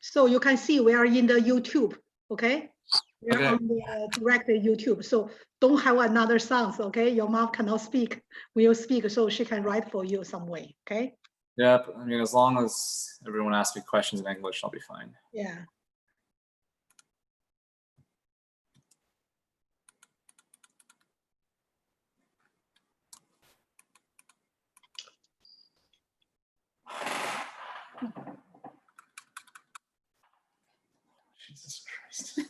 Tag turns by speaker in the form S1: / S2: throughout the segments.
S1: So you can see we are in the YouTube, okay? We're
S2: Okay.
S1: on the direct YouTube. So don't have another sounds, okay? Your mom cannot speak. Will speak, so she can write for you some way, okay?
S2: Yep. I mean, as long as everyone asks me questions in English, I'll be fine.
S1: Yeah.
S2: Jesus Christ.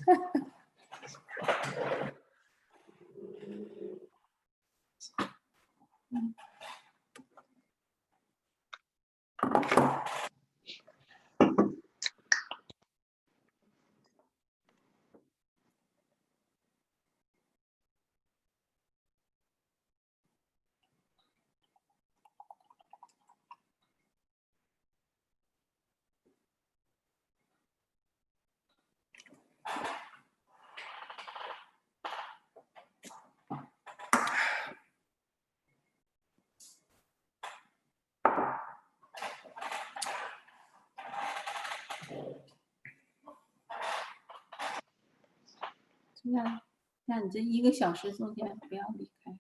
S3: 这样，那你这1个小时中间不要离开，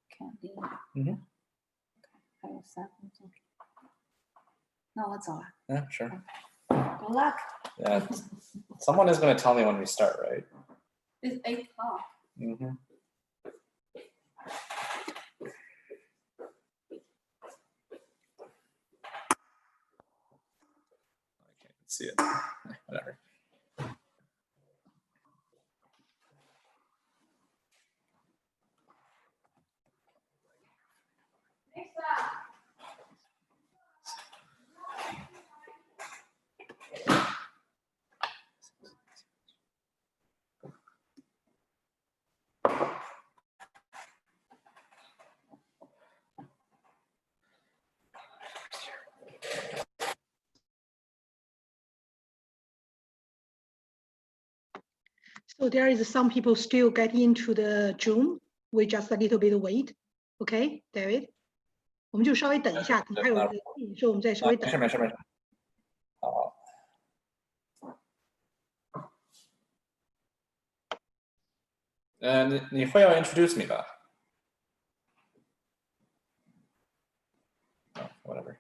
S3: 看电影。还有3分钟。那我走了。
S2: Yeah, sure.
S3: Good luck.
S2: Yeah. Someone is going to tell me when we start, right?
S3: It's 8 o'clock.
S2: Mm-hmm. I can't see it. Whatever.
S1: So there is some people still get into the Zoom. We just a little bit wait. Okay, David? 我们就稍微等一下，可能还有一个信，所以我们再稍微等。
S2: 没事。好。你会要 introduce me 吧？Whatever.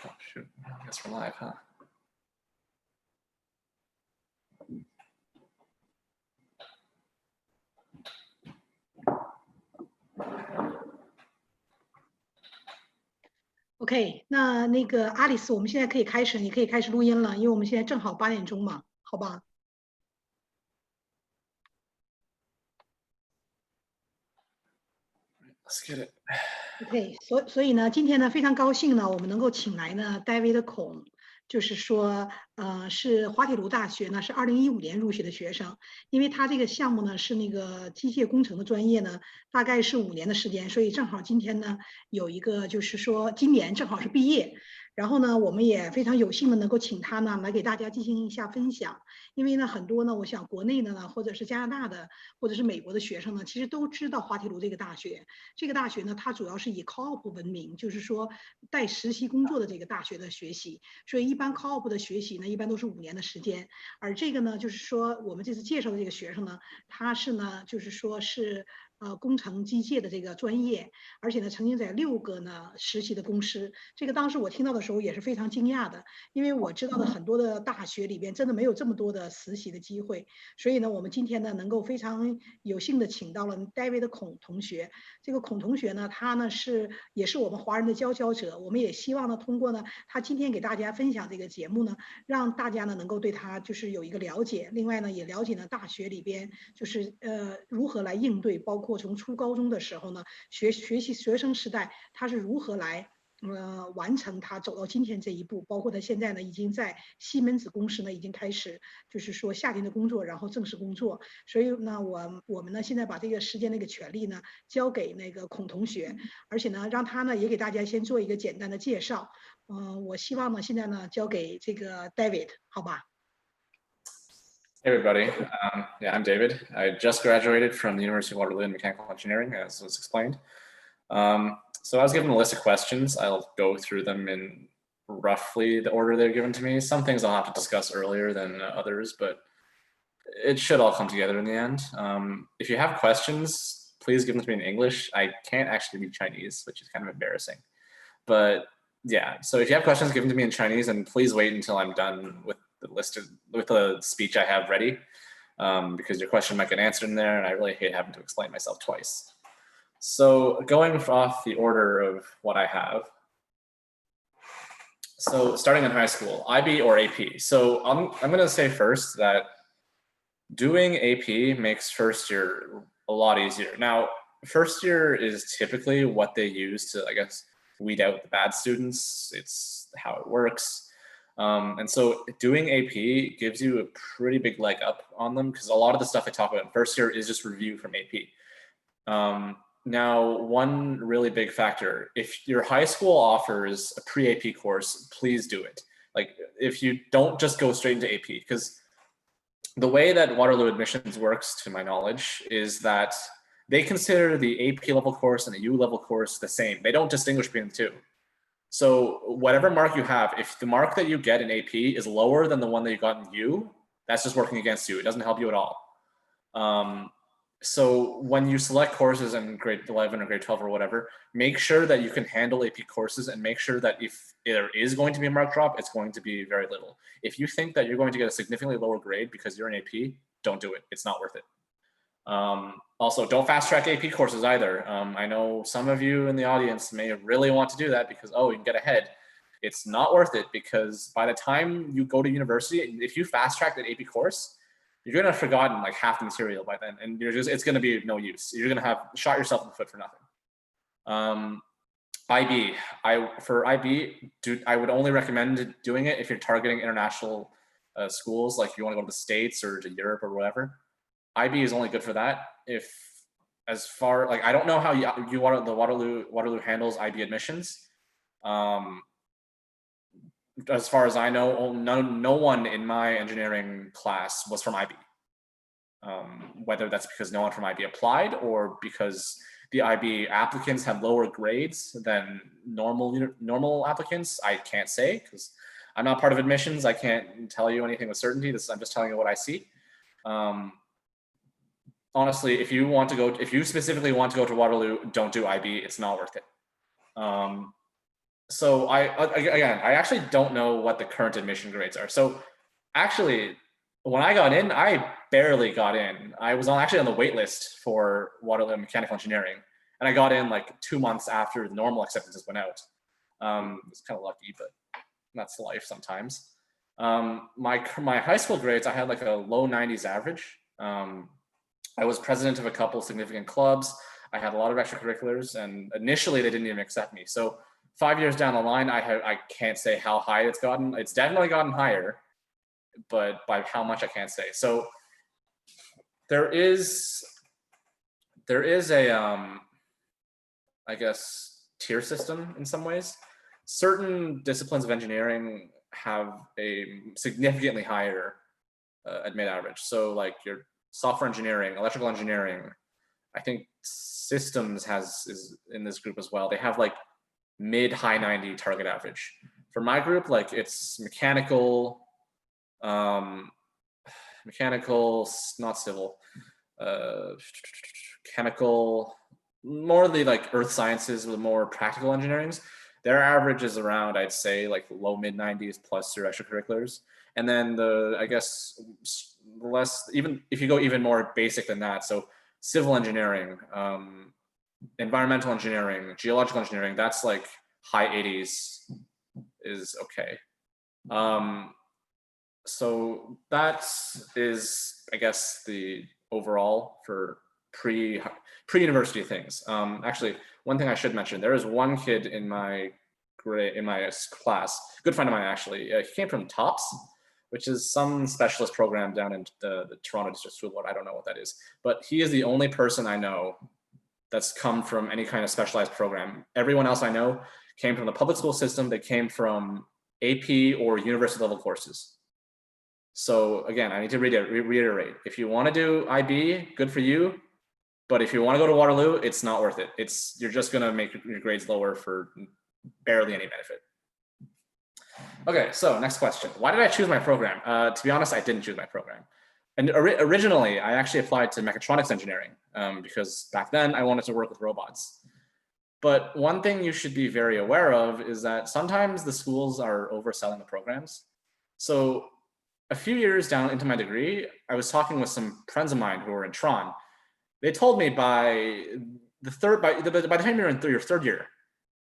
S2: Oh, shoot. I guess we're live, huh?
S1: OK，那个阿里斯，我们现在可以开始，你可以开始录音了，因为我们现在正好8点钟嘛，好吧？
S2: Let's get it.
S1: OK，所以呢，今天呢非常高兴呢，我们能够请来呢 David 孔就是说，是滑铁卢大学呢，是2015年入学的学生，因为他这个项目呢是那个机械工程的专业呢，大概是5年的时间，所以正好今天呢有一个就是说今年正好是毕业，然后呢我们也非常有幸的能够请他呢来给大家进行一下分享，因为呢很多呢我想国内的呢或者是加拿大的或者是美国的学生呢，其实都知道滑铁卢这个大学，这个大学呢它主要是以 co-op 闻名，就是说带实习工作的这个大学的学习，所以一般 co-op 的学习呢一般都是5年的时间，而这个呢就是说我们这次介绍的这个学生呢，他是呢就是说是工程机械的这个专业，而且呢曾经在6个呢实习的公司，这个当时我听到的时候也是非常惊讶的，因为我知道的很多的大学里边真的没有这么多的实习的机会，所以呢我们今天呢能够非常有幸的请到了 David 孔同学，这个孔同学呢他呢也是我们华人的佼佼者，我们也希望呢通过呢他今天给大家分享这个节目呢，让大家呢能够对他就是有一个了解，另外呢也了解呢大学里边就是如何来应对，包括从初高中的时候呢学习学生时代他是如何来完成他走到今天这一步，包括他现在呢已经在西门子公司呢已经开始就是说夏天的工作，然后正式工作，所以呢我们呢现在把这个时间那个权利呢交给那个孔同学，而且呢让他呢也给大家先做一个简单的介绍，我希望呢现在呢交给这个 David 好吧。
S2: Hey everybody, yeah, I'm David. I just graduated from the University of Waterloo in mechanical engineering, as was explained. So I was given a list of questions. I'll go through them in roughly the order they're given to me. Some things I'll have to discuss earlier than others, but it should all come together in the end. If you have questions, please give them to me in English. I can't actually read Chinese, which is kind of embarrassing. But yeah, so if you have questions, give them to me in Chinese, and please wait until I'm done with the speech I have ready, because your question might get answered in there, and I really hate having to explain myself twice. So going off the order of what I have, so starting in high school, IB or AP. So I'm going to say first that doing AP makes first year a lot easier. Now, first year is typically what they use to, I guess, weed out the bad students. It's how it works. And so doing AP gives you a pretty big leg up on them, because a lot of the stuff I talk about in first year is just review from AP. Now, one really big factor, if your high school offers a pre-AP course, please do it. Like, if you don't just go straight into AP, because the way that Waterloo admissions works, to my knowledge, is that they consider the AP level course and the U level course the same. They don't distinguish between the two. So whatever mark you have, if the mark that you get in AP is lower than the one that you got in U, that's just working against you. It doesn't help you at all. So when you select courses in grade 11 or grade 12 or whatever, make sure that you can handle AP courses, and make sure that if there is going to be a mark drop, it's going to be very little. If you think that you're going to get a significantly lower grade because you're in AP, don't do it. It's not worth it. Also, don't fast track AP courses either. I know some of you in the audience may really want to do that because, oh, you can get ahead. It's not worth it, because by the time you go to university, if you fast track that AP course, you're going to have forgotten like half the material by then, and it's going to be no use. You're going to have shot yourself in the foot for nothing. IB, I would only recommend doing it if you're targeting international schools, like if you want to go to the States or to Europe or whatever. IB is only good for that. I don't know how Waterloo handles IB admissions. As far as I know, no one in my engineering class was from IB. Whether that's because no one from IB applied, or because the IB applicants had lower grades than normal applicants, I can't say, because I'm not part of admissions. I can't tell you anything with certainty. I'm just telling you what I see. Honestly, if you specifically want to go to Waterloo, don't do IB. It's not worth it. So I actually don't know what the current admission grades are. So actually, when I got in, I barely got in. I was actually on the wait list for Waterloo Mechanical Engineering, and I got in like 2 months after the normal acceptances went out. It's kind of lucky, but that's life sometimes. My high school grades, I had like a low 90s average. I was president of a couple significant clubs. I had a lot of extracurriculars, and initially they didn't even accept me. So 5 years down the line, I can't say how high it's gotten. It's definitely gotten higher, but by how much I can't say. So there is a I guess tier system in some ways. Certain disciplines of engineering have a significantly higher admit average. So like your software engineering, electrical engineering, I think systems is in this group as well. They have like mid high 90 target average. For my group, like it's mechanical, not civil, chemical, more of the like earth sciences with more practical engineerings. Their average is around, I'd say, like low mid 90s plus through extracurriculars. And then I guess less, even if you go even more basic than that, so civil engineering, environmental engineering, geological engineering, that's like high 80s is okay. So that is, I guess, the overall for pre-university things. Actually, one thing I should mention, there is one kid in my class, good friend of mine actually, he came from TOPS, which is some specialist program down in the Toronto District School Board. I don't know what that is, but he is the only person I know that's come from any kind of specialized program. Everyone else I know came from the public school system. They came from AP or university level courses. So again, I need to reiterate, if you want to do IB, good for you. But if you want to go to Waterloo, it's not worth it. You're just going to make your grades lower for barely any benefit. Okay, so next question. Why did I choose my program? To be honest, I didn't choose my program. And originally, I actually applied to mechatronics engineering because back then I wanted to work with robots. But one thing you should be very aware of is that sometimes the schools are overselling the programs. So a few years down into my degree, I was talking with some friends of mine who were in Tron. They told me by the time you're in your third year,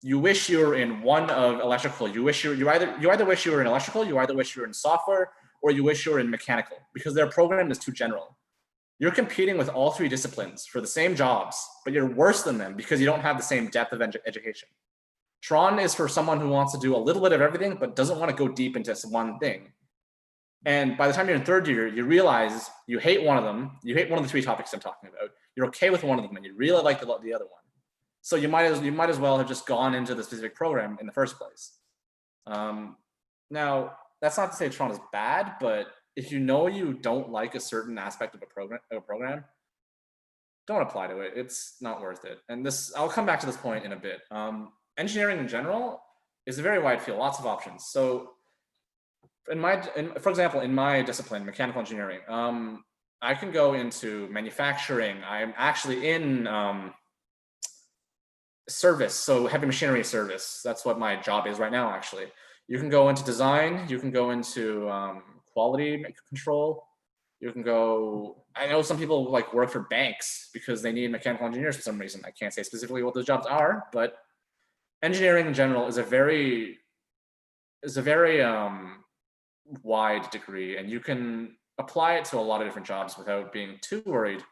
S2: you wish you were in one of electrical. You either wish you were in electrical, you either wish you were in software, or you wish you were in mechanical, because their program is too general. You're competing with all three disciplines for the same jobs, but you're worse than them because you don't have the same depth of education. Tron is for someone who wants to do a little bit of everything, but doesn't want to go deep into one thing. And by the time you're in third year, you realize you hate one of them. You hate one of the three topics I'm talking about. You're okay with one of them, and you really like the other one. So you might as well have just gone into the specific program in the first place. Now, that's not to say Tron is bad, but if you know you don't like a certain aspect of a program, don't apply to it. It's not worth it. And I'll come back to this point in a bit. Engineering in general is a very wide field, lots of options. So for example, in my discipline, mechanical engineering, I can go into manufacturing. I'm actually in service, so heavy machinery service. That's what my job is right now, actually. You can go into design, you can go into quality control. You can go, I know some people like work for banks because they need mechanical engineers for some reason. I can't say specifically what those jobs are, but engineering in general is a very wide degree, and you can apply it to a lot of different jobs without being too worried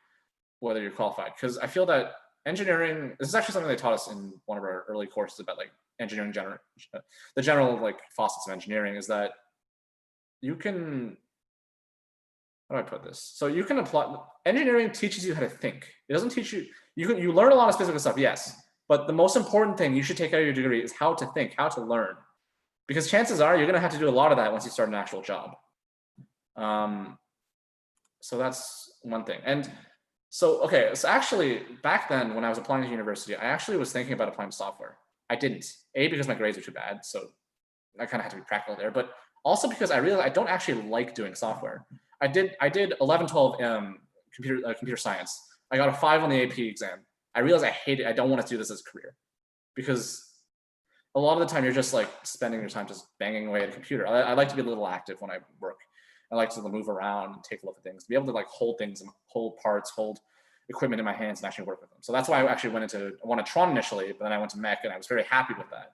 S2: whether you're qualified. Because I feel that engineering, this is actually something they taught us in one of our early courses about like engineering, the general like facets of engineering, is that you can, how do I put this? So you can apply, engineering teaches you how to think. It doesn't teach you, you learn a lot of specific stuff, yes, but the most important thing you should take out of your degree is how to think, how to learn. Because chances are you're gonna have to do a lot of that once you start an actual job. So that's one thing. And so, okay, so actually back then when I was applying to university, I actually was thinking about applying to software. I didn't, because my grades were too bad. So I kind of had to be practical there, but also because I realized I don't actually like doing software. I did 11, 12 computer science. I got a 5 on the AP exam. I realized I hate it. I don't want to do this as a career because a lot of the time you're just like spending your time just banging away at a computer. I like to be a little active when I work. I like to move around and take a look at things, to be able to like hold things and hold parts, hold equipment in my hands and actually work with them. So that's why I actually I wanted Tron initially, but then I went to mech and I was very happy with that.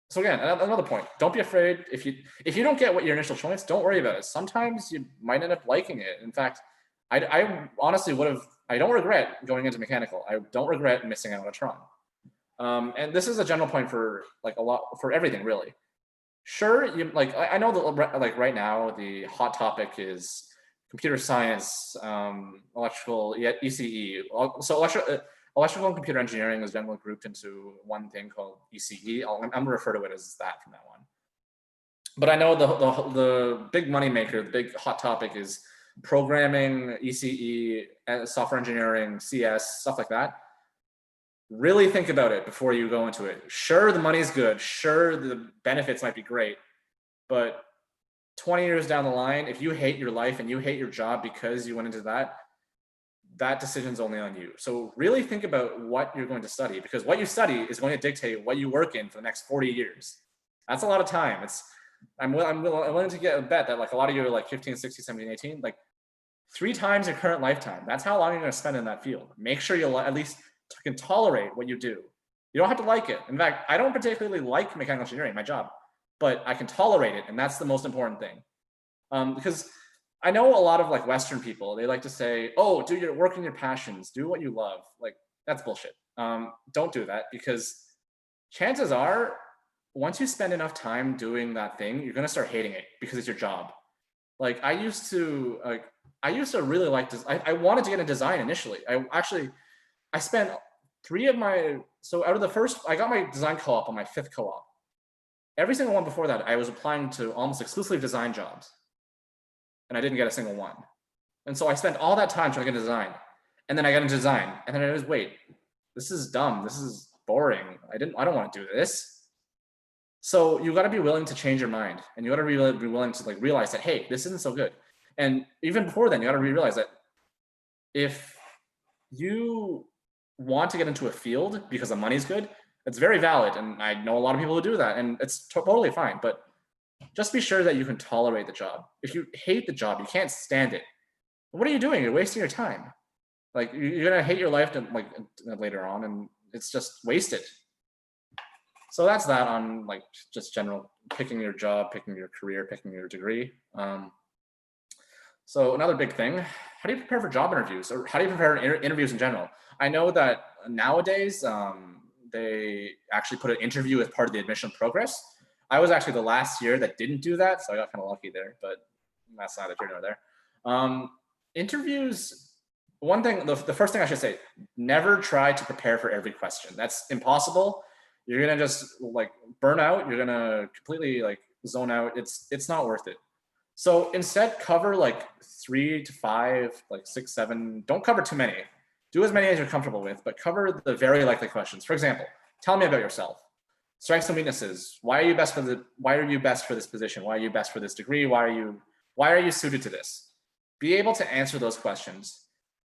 S2: So again, another point, don't be afraid. If you don't get what your initial choice, don't worry about it. Sometimes you might end up liking it. In fact, I honestly I don't regret going into mechanical. I don't regret missing out on Tron. And this is a general point for like for everything really. Sure, I know that like right now the hot topic is computer science, electrical, ECE. So electrical and computer engineering is generally grouped into one thing called ECE. I'm going to refer to it as that from now on. But I know the big money maker, the big hot topic is programming, ECE, software engineering, CS, stuff like that. Really think about it before you go into it. Sure, the money's good. Sure, the benefits might be great. But 20 years down the line, if you hate your life and you hate your job because you went into that, that decision's only on you. So really think about what you're going to study, because what you study is going to dictate what you work in for the next 40 years. That's a lot of time. I'm willing to get a bet that like a lot of you are like 15, 16, 17, 18, like 3 times your current lifetime. That's how long you're going to spend in that field. Make sure you at least can tolerate what you do. You don't have to like it. In fact, I don't particularly like mechanical engineering, my job, but I can tolerate it, and that's the most important thing. Because I know a lot of like Western people, they like to say, oh, do your work in your passions, do what you love. Like, that's bullshit. Don't do that, because chances are, once you spend enough time doing that thing, you're gonna start hating it because it's your job. Like I used to really like this. I wanted to get into design initially. I spent 3 of my, so out of the first, I got my design co-op on my 5th co-op. Every single one before that, I was applying to almost exclusively design jobs. And I didn't get a single one. And so I spent all that time trying to get into design. And then I got into design. And then I was, wait, this is dumb. This is boring. I don't want to do this. So you got to be willing to change your mind. And you got to be willing to like realize that, hey, this isn't so good. And even before then, you got to realize that if you want to get into a field because the money's good, it's very valid. And I know a lot of people who do that, and it's totally fine. But just be sure that you can tolerate the job. If you hate the job, you can't stand it, what are you doing? You're wasting your time. Like you're gonna hate your life like later on, and it's just wasted. So that's that on like just general picking your job, picking your career, picking your degree. So another big thing, how do you prepare for job interviews, or how do you prepare interviews in general? I know that nowadays they actually put an interview as part of the admission progress. I was actually the last year that didn't do that, so I got kind of lucky there, but that's neither here nor there. Interviews, one thing, the first thing I should say, never try to prepare for every question. That's impossible. You're gonna just like burn out. You're gonna completely like zone out. It's not worth it. So instead, cover like 3 to 5, like 6, 7. Don't cover too many. Do as many as you're comfortable with, but cover the very likely questions. For example, tell me about yourself. Strengths and weaknesses. Why are you best for this position? Why are you best for this degree? Why are you suited to this? Be able to answer those questions,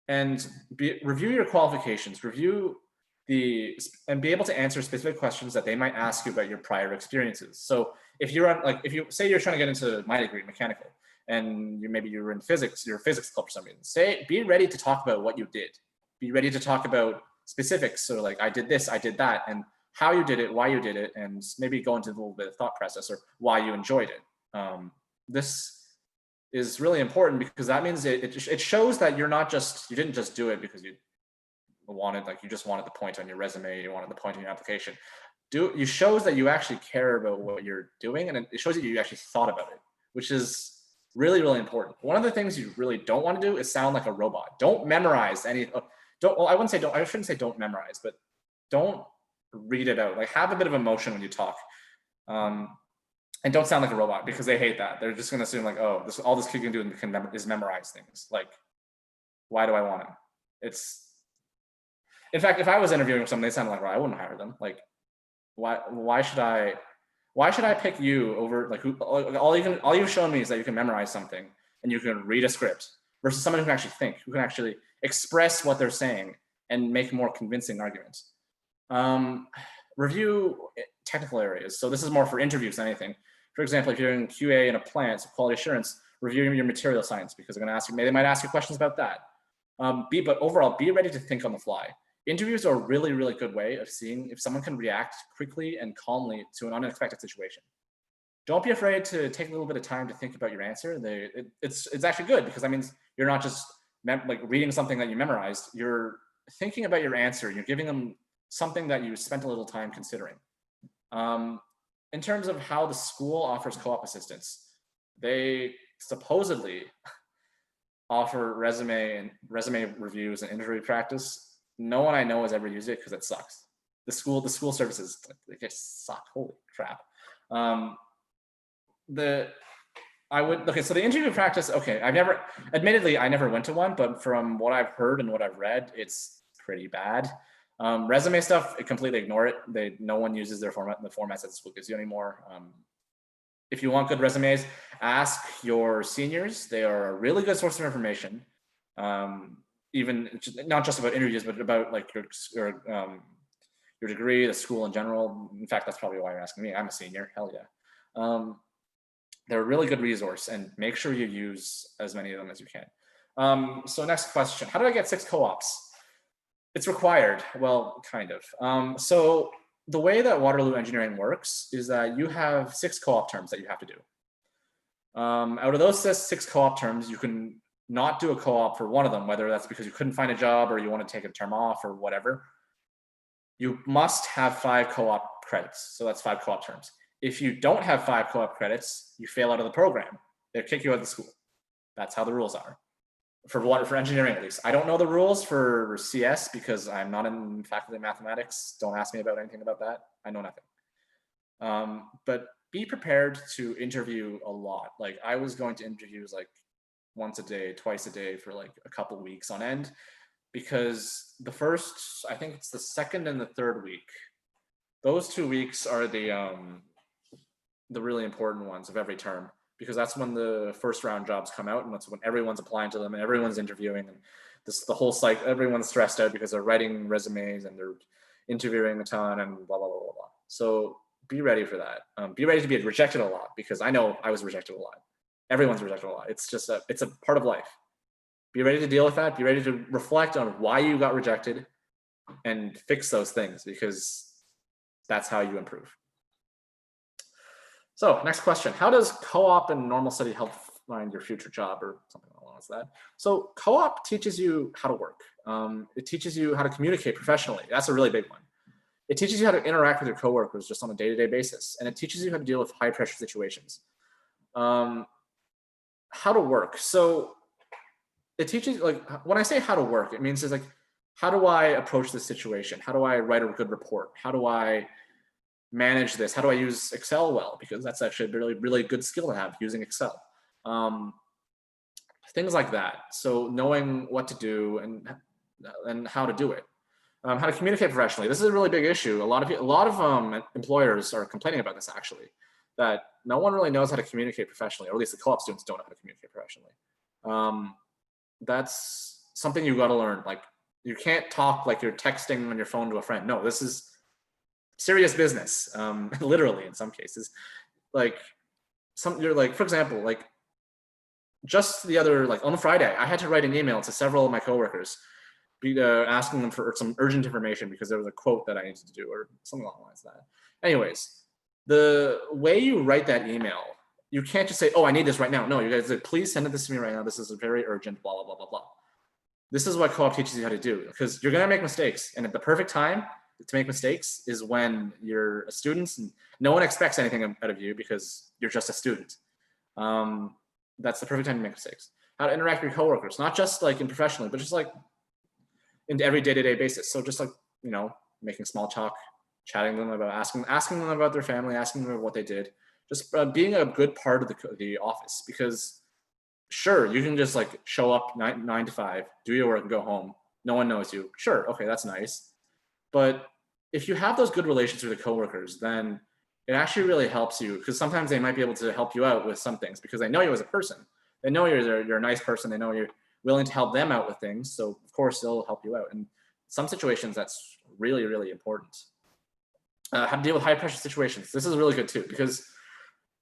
S2: and review your qualifications. And be able to answer specific questions that they might ask you about your prior experiences. So if if you say you're trying to get into my degree, mechanical, and maybe you're in physics, you're a physics club for some reason, be ready to talk about what you did. Be ready to talk about specifics. So like, I did this, I did that, and how you did it, why you did it, and maybe go into a little bit of thought process or why you enjoyed it. This is really important because that means it shows that you didn't just do it because you just wanted the point on your resume, you wanted the point on your application. You shows that you actually care about what you're doing, and it shows that you actually thought about it, which is really, really important. One of the things you really don't want to do is sound like a robot. Don't memorize I shouldn't say don't memorize, but don't read it out. Like, have a bit of emotion when you talk. And don't sound like a robot, because they hate that. They're just going to assume like, oh, all this kid can do is memorize things. Like, why do I want him? In fact, if I was interviewing with someone, they sounded like, well, I wouldn't hire them. Like, why should I pick you over like all you've shown me is that you can memorize something and you can read a script, versus someone who can actually think, who can actually express what they're saying and make more convincing arguments. Review technical areas. So this is more for interviews than anything. For example, if you're in QA in a plant, so quality assurance, review your material science, because they're going to ask you, they might ask you questions about that. But overall, be ready to think on the fly. Interviews are a really, really good way of seeing if someone can react quickly and calmly to an unexpected situation. Don't be afraid to take a little bit of time to think about your answer. It's actually good, because that means you're not just like reading something that you memorized. You're thinking about your answer. You're giving them something that you spent a little time considering. In terms of how the school offers co-op assistance, they supposedly offer resume reviews and interview practice. No one I know has ever used it because it sucks. The school services, they just suck. Holy crap. So the interview practice, okay, admittedly, I never went to one, but from what I've heard and what I've read, it's pretty bad. Resume stuff, completely ignore it. No one uses the formats that the school gives you anymore. If you want good resumes, ask your seniors. They are a really good source of information. Even not just about interviews, but about like your degree, the school in general. In fact, that's probably why you're asking me. I'm a senior. Hell yeah. They're a really good resource, and make sure you use as many of them as you can. So next question: how do I get 6 co-ops? It's required. Well, kind of. So the way that Waterloo Engineering works is that you have 6 co-op terms that you have to do. Out of those 6 co-op terms, you can not do a co-op for one of them, whether that's because you couldn't find a job or you want to take a term off or whatever. You must have 5 co-op credits. So that's 5 co-op terms. If you don't have 5 co-op credits, you fail out of the program. They'll kick you out of the school. That's how the rules are. For engineering, at least. I don't know the rules for CS because I'm not in faculty of mathematics. Don't ask me about anything about that. I know nothing. But be prepared to interview a lot. Like I was going to interviews like once a day, twice a day for like a couple weeks on end, because the first, I think it's the second and the third week. Those 2 weeks are the really important ones of every term, because that's when the first round jobs come out, and that's when everyone's applying to them and everyone's interviewing, and the whole cycle, everyone's stressed out because they're writing resumes and they're interviewing a ton and blah, blah, blah, blah, blah. So be ready for that. Be ready to be rejected a lot, because I know I was rejected a lot. Everyone's rejected a lot. It's just it's a part of life. Be ready to deal with that. Be ready to reflect on why you got rejected and fix those things, because that's how you improve. So next question: how does co-op and normal study help find your future job, or something along that? So co-op teaches you how to work. It teaches you how to communicate professionally. That's a really big one. It teaches you how to interact with your coworkers just on a day-to-day basis, and it teaches you how to deal with high-pressure situations. How to work. So it teaches, like, when I say how to work, it means it's like, how do I approach this situation? How do I write a good report? How do I manage this? How do I use Excel well? Because that's actually a really, really good skill to have, using Excel. Things like that. So knowing what to do and how to do it. How to communicate professionally. This is a really big issue. A lot of employers are complaining about this, actually, that no one really knows how to communicate professionally, or at least the co-op students don't know how to communicate professionally. That's something you got to learn. Like, you can't talk like you're texting on your phone to a friend. No, this is serious business, literally in some cases. Like, you're like, for example, like just the other, like on Friday, I had to write an email to several of my coworkers, asking them for some urgent information because there was a quote that I needed to do or something along the lines of that. Anyways, the way you write that email, you can't just say, oh, I need this right now. No, you guys say, please send this to me right now. This is very urgent, blah, blah, blah, blah, blah. This is what co-op teaches you how to do, because you're going to make mistakes. And at the perfect time to make mistakes is when you're a student and no one expects anything out of you because you're just a student. That's the perfect time to make mistakes. How to interact with your coworkers, not just like in professionally, but just like in every day-to-day basis. So just like, you know, making small talk, chatting them about, asking them about their family, asking them about what they did, just being a good part of the office. Because sure, you can just like show up 9 to 5, do your work and go home. No one knows you. Sure, okay, that's nice. But if you have those good relations with the coworkers, then it actually really helps you, because sometimes they might be able to help you out with some things because they know you as a person. They know you're a nice person. They know you're willing to help them out with things. So of course they'll help you out. And some situations that's really, really important. How to deal with high pressure situations. This is really good too, because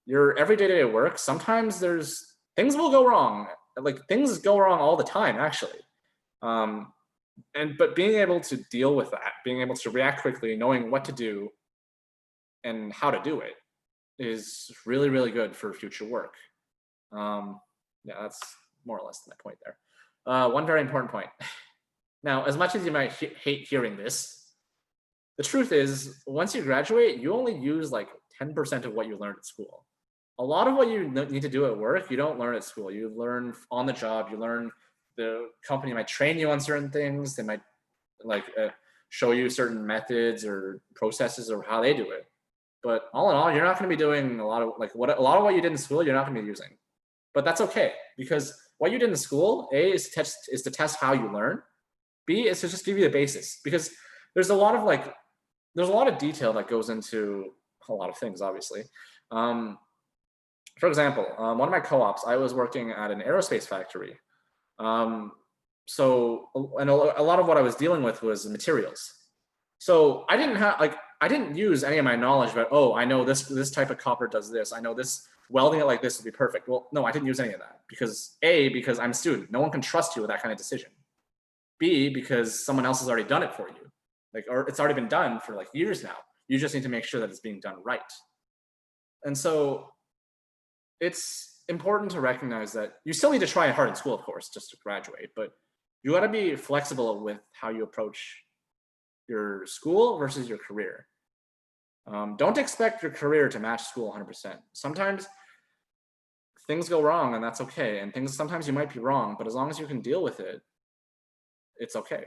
S2: your everyday at work, sometimes things will go wrong. Like, things go wrong all the time, actually. But being able to deal with that, being able to react quickly, knowing what to do and how to do it is really, really good for future work. Yeah, that's more or less my point there. One very important point. Now, as much as you might hate hearing this, the truth is, once you graduate, you only use like 10% of what you learned at school. A lot of what you need to do at work, you don't learn at school. You learn on the job. You learn, the company might train you on certain things. They might like show you certain methods or processes or how they do it. But all in all, you're not going to be doing a lot of a lot of what you did in school. You're not going to be using, but that's okay, because what you did in school, A, is to test how you learn. B, is to just give you the basis, because there's a lot of detail that goes into a lot of things, obviously. For example, one of my co-ops, I was working at an aerospace factory. So, and a lot of what I was dealing with was materials. So I didn't use any of my knowledge about, oh, I know this type of copper does this. I know this, welding it like this would be perfect. Well, no, I didn't use any of that, because A, because I'm a student. No one can trust you with that kind of decision. B, because someone else has already done it for you. Or it's already been done for like years now. You just need to make sure that it's being done right. And so it's important to recognize that you still need to try hard in school, of course, just to graduate, but you got to be flexible with how you approach your school versus your career. Don't expect your career to match school 100%. Sometimes things go wrong, and that's okay. And sometimes you might be wrong, but as long as you can deal with it, it's okay.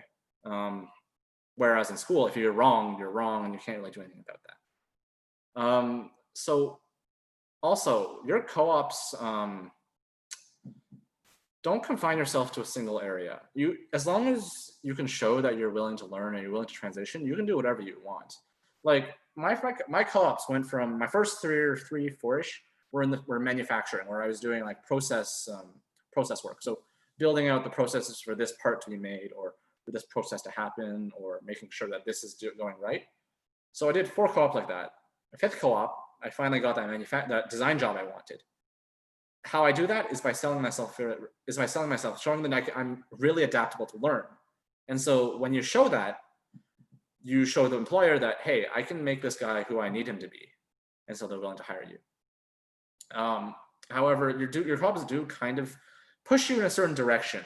S2: Whereas in school, if you're wrong, and you can't really do anything about that. So also, your co-ops, don't confine yourself to a single area. As long as you can show that you're willing to learn and you're willing to transition, you can do whatever you want. Like my co-ops went from, my first four-ish were manufacturing, where I was doing like process work. So building out the processes for this part to be made, or for this process to happen, or making sure that this is going right. So I did 4 co-ops like that. My 5th co-op, I finally got that design job I wanted. How I do that is by selling myself, showing that I'm really adaptable to learn. And so when you show that, you show the employer that, hey, I can make this guy who I need him to be. And so they're willing to hire you. However, your co-ops do kind of push you in a certain direction.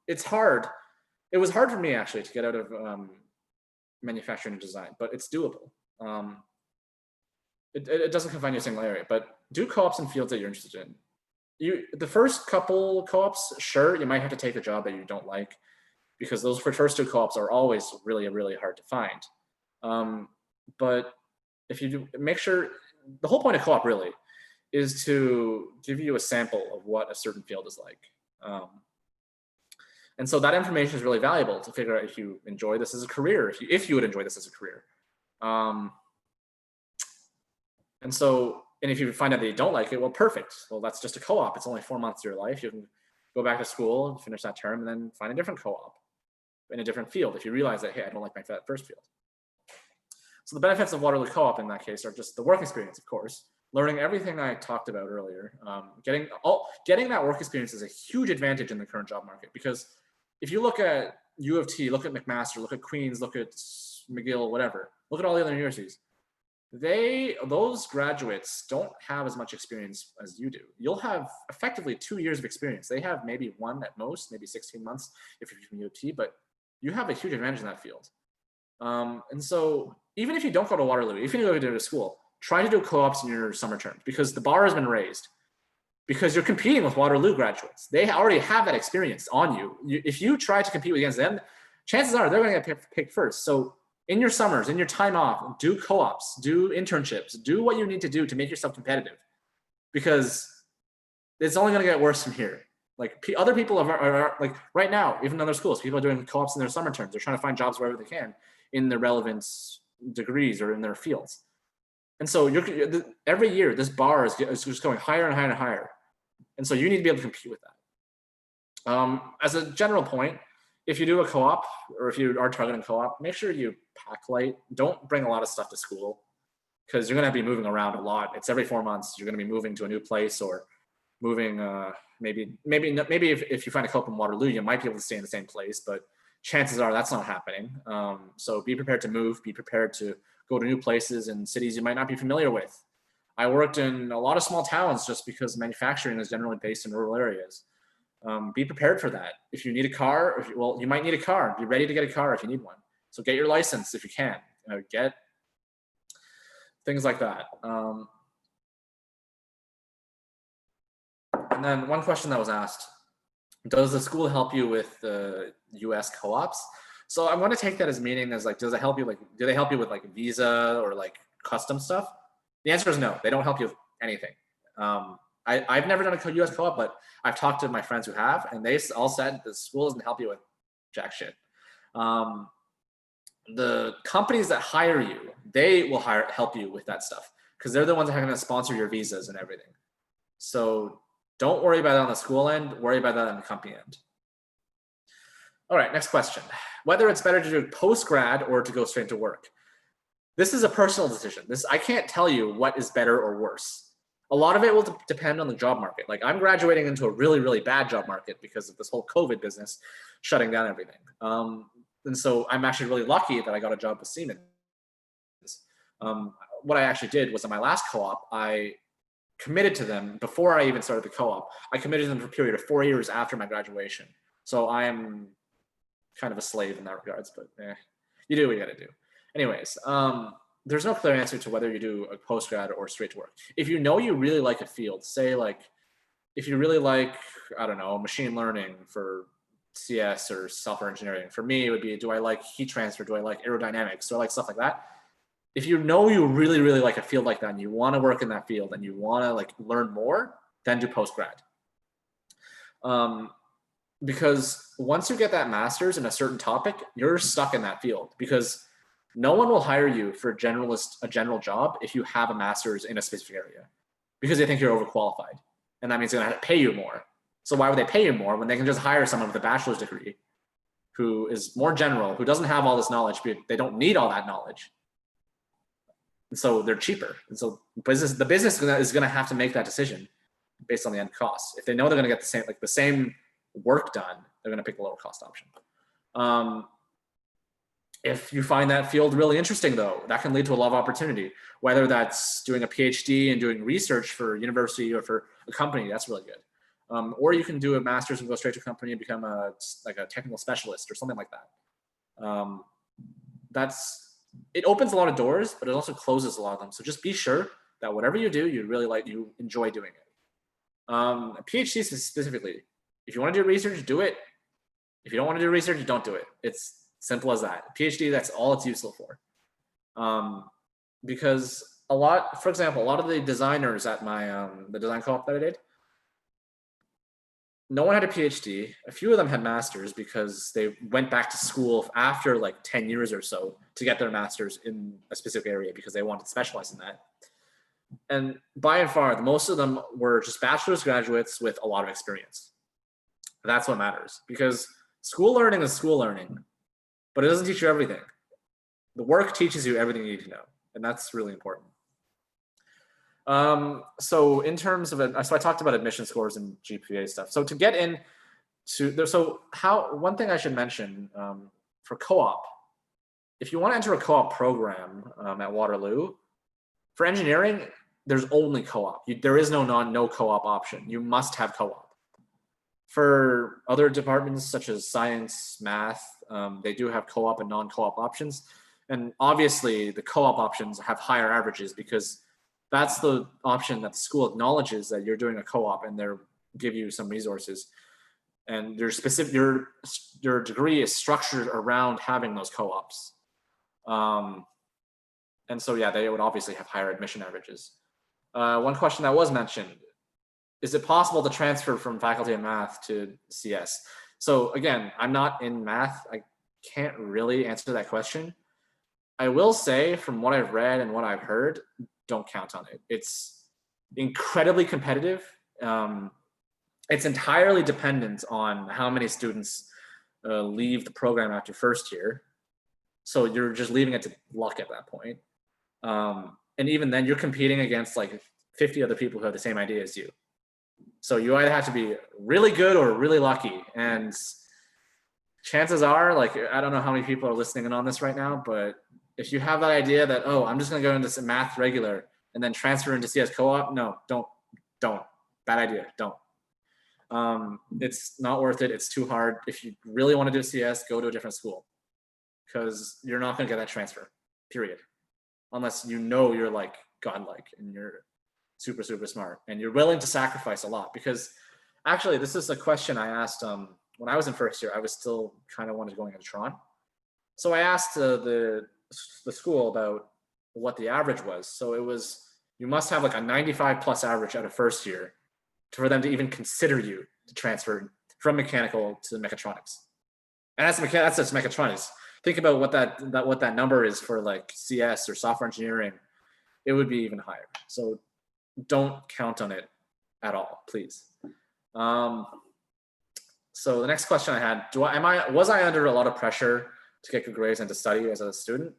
S2: It's hard. It was hard for me, actually, to get out of manufacturing and design, but it's doable. It doesn't confine you to a single area, but do co-ops in fields that you're interested in. The first couple co-ops, sure, you might have to take a job that you don't like, because those first 2 co-ops are always really, really hard to find. But if you do, make sure, the whole point of co-op really is to give you a sample of what a certain field is like. And so that information is really valuable to figure out if you enjoy this as a career, if you would enjoy this as a career. And if you find out that you don't like it, well, perfect. Well, that's just a co-op. It's only 4 months of your life. You can go back to school and finish that term, and then find a different co-op in a different field if you realize that, hey, I don't like my first field. So the benefits of Waterloo Co-op in that case are just the work experience, of course, learning everything I talked about earlier. Getting that work experience is a huge advantage in the current job market, because if you look at U of T, look at McMaster, look at Queen's, look at McGill, whatever, look at all the other universities, those graduates don't have as much experience as you do. You'll have effectively 2 years of experience. They have maybe 1 at most, maybe 16 months if you're from U of T, but you have a huge advantage in that field. And so even if you don't go to Waterloo, even if you go to school, try to do co-ops in your summer terms, because the bar has been raised. Because you're competing with Waterloo graduates. They already have that experience on you. If you try to compete against them, chances are they're going to get picked first. So in your summers, in your time off, do co-ops, do internships, do what you need to do to make yourself competitive, because it's only going to get worse from here. Like other people are like right now, even in other schools, people are doing co-ops in their summer terms. They're trying to find jobs wherever they can in their relevant degrees or in their fields. And so every year, this bar is just going higher and higher and higher. And so you need to be able to compete with that. As a general point, if you do a co-op, or if you are targeting co-op, make sure you pack light. Don't bring a lot of stuff to school, because you're going to be moving around a lot. It's every 4 months. You're going to be moving to a new place, or moving, maybe if you find a co-op in Waterloo, you might be able to stay in the same place, but chances are that's not happening. So be prepared to move, be prepared to go to new places and cities you might not be familiar with. I worked in a lot of small towns just because manufacturing is generally based in rural areas. Be prepared for that. If you need a car, you might need a car. Be ready to get a car if you need one. So get your license if you can. Get things like that. And then one question that was asked, does the school help you with the US co-ops? So I'm going to take that as meaning as like, does it help you, like, do they help you with like visa or like custom stuff? The answer is no, they don't help you with anything. I've never done a US co-op, but I've talked to my friends who have, and they all said the school doesn't help you with jack shit. The companies that hire you, they will help you with that stuff because they're the ones that are going to sponsor your visas and everything. So don't worry about it on the school end, worry about that on the company end. All right, next question. Whether it's better to do post-grad or to go straight to work. This is a personal decision. I can't tell you what is better or worse. A lot of it will depend on the job market. Like I'm graduating into a really, really bad job market because of this whole COVID business shutting down everything. And so I'm actually really lucky that I got a job with Siemens. What I actually did was in my last co-op, I committed to them before I even started the co-op. I committed to them for a period of 4 years after my graduation. So I am kind of a slave in that regards, but you do what you gotta do. Anyways, there's no clear answer to whether you do a post-grad or straight to work. If you know you really like a field, say like, if you really like, I don't know, machine learning for CS or software engineering, for me it would be, do I like heat transfer? Do I like aerodynamics? Do I like stuff like that? If you know you really, really like a field like that and you wanna work in that field and you wanna like learn more, then do post-grad. Because once you get that master's in a certain topic, you're stuck in that field because no one will hire you for a general job if you have a master's in a specific area because they think you're overqualified. And that means they're gonna have to pay you more. So why would they pay you more when they can just hire someone with a bachelor's degree who is more general, who doesn't have all this knowledge, but they don't need all that knowledge. And so they're cheaper. And so the business is gonna have to make that decision based on the end costs. If they know they're gonna get the same work done, they're gonna pick the lower cost option. If you find that field really interesting though, that can lead to a lot of opportunity, whether that's doing a PhD and doing research for a university or for a company, that's really good. Or you can do a master's and go straight to a company and become a technical specialist or something like that. It opens a lot of doors, but it also closes a lot of them. So just be sure that whatever you do, you enjoy doing it. A PhD specifically, if you want to do research, do it. If you don't want to do research, don't do it. It's simple as that. PhD, that's all it's useful for. Because for example, a lot of the designers at my the design co-op that I did, no one had a PhD. A few of them had masters because they went back to school after like 10 years or so to get their masters in a specific area because they wanted to specialize in that. And by and far, most of them were just bachelor's graduates with a lot of experience. That's what matters because school learning is school learning, but it doesn't teach you everything. The work teaches you everything you need to know, and that's really important. So in terms of it, so I talked about admission scores and GPA stuff. So to get in one thing I should mention for co-op, if you want to enter a co-op program at Waterloo, for engineering, there's only co-op. There is no co-op option. You must have co-op. For other departments such as science, math, they do have co-op and non-co-op options. And obviously the co-op options have higher averages because that's the option that the school acknowledges that you're doing a co-op and they'll give you some resources. And your degree is structured around having those co-ops. And so, yeah, they would obviously have higher admission averages. One question that was mentioned, is it possible to transfer from faculty of math to CS? So again, I'm not in math. I can't really answer that question. I will say from what I've read and what I've heard, don't count on it. It's incredibly competitive. It's entirely dependent on how many students leave the program after first year. So you're just leaving it to luck at that point. And even then you're competing against like 50 other people who have the same idea as you. So you either have to be really good or really lucky. And chances are, like, I don't know how many people are listening in on this right now, but if you have that idea that, oh, I'm just gonna go into math regular and then transfer into CS co-op, no, don't, bad idea, don't. It's not worth it, it's too hard. If you really wanna do CS, go to a different school because you're not going to get that transfer, period. Unless you know you're like godlike and you're super, super smart and you're willing to sacrifice a lot. Because actually, this is a question I asked when I was in first year. I was still kind of wanted to go into Toronto. So I asked the school about what the average was. So it was, you must have like a 95 plus average out of first year for them to even consider you to transfer from mechanical to mechatronics. And that's just mechatronics. Think about what that number is for like CS or software engineering. It would be even higher. So don't count on it at all, please. So the next question I had, was I under a lot of pressure to get good grades and to study as a student?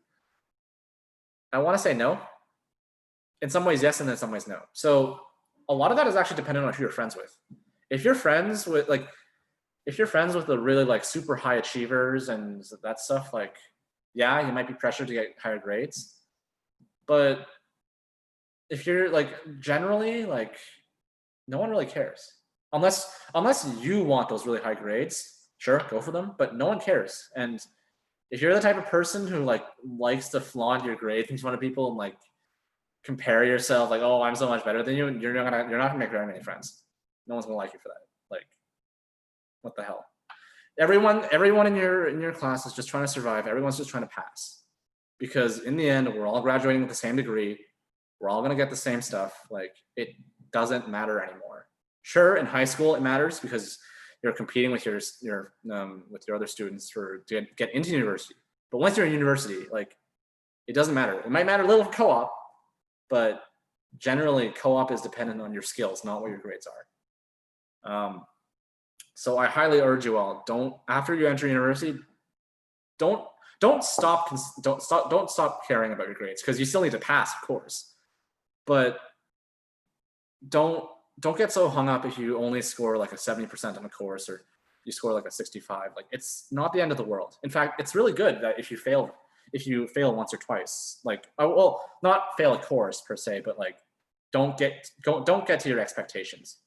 S2: I want to say no. In some ways, yes, and in some ways, no. So a lot of that is actually dependent on who you're friends with. If you're friends with the really like super high achievers and that stuff, like, yeah, you might be pressured to get higher grades. But if you're like generally like, no one really cares. Unless you want those really high grades, sure, go for them, but no one cares. And if you're the type of person who like likes to flaunt your grades in front of people and like compare yourself, like, oh, I'm so much better than you, you're not gonna make very many friends. No one's gonna like you for that. Like, what the hell? Everyone in your class is just trying to survive. Everyone's just trying to pass. Because in the end, we're all graduating with the same degree. We're all gonna get the same stuff. Like, it doesn't matter anymore. Sure, in high school it matters because you're competing with your other students to get into university. But once you're in university, like, it doesn't matter. It might matter a little for co-op, but generally co-op is dependent on your skills, not what your grades are. So I highly urge you all, after you enter university, don't stop caring about your grades, because you still need to pass, of course. But don't get so hung up if you only score like a 70% on a course, or you score like a 65. Like, it's not the end of the world. In fact, it's really good that if you fail once or twice, like, well, not fail a course per se, but like, don't get to your expectations,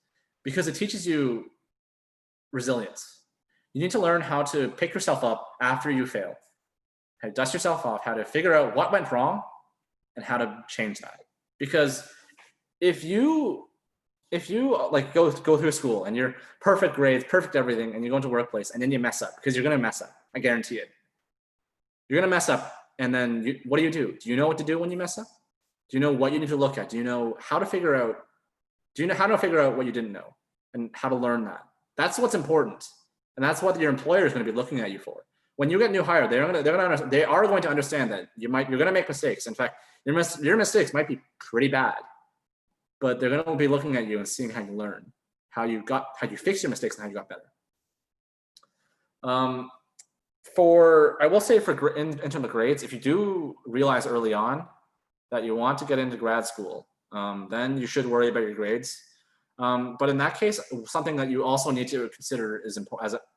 S2: because it teaches you resilience. You need to learn how to pick yourself up after you fail, how to dust yourself off, how to figure out what went wrong and how to change that. Because if you like go through school and you're perfect grades, perfect everything, and you go into workplace and then you mess up, because you're going to mess up, I guarantee it. You're going to mess up, and then what do? Do you know what to do when you mess up? Do you know what you need to look at? Do you know how to figure out what you didn't know and how to learn that? That's what's important, and that's what your employer is going to be looking at you for. When you get new hire, they are going to understand that you're going to make mistakes. In fact, your mistakes might be pretty bad, but they're going to be looking at you and seeing how you learn, how you fix your mistakes, and how you got better. I will say in terms of grades, if you do realize early on that you want to get into grad school, then you should worry about your grades. But in that case, something that you also need to consider is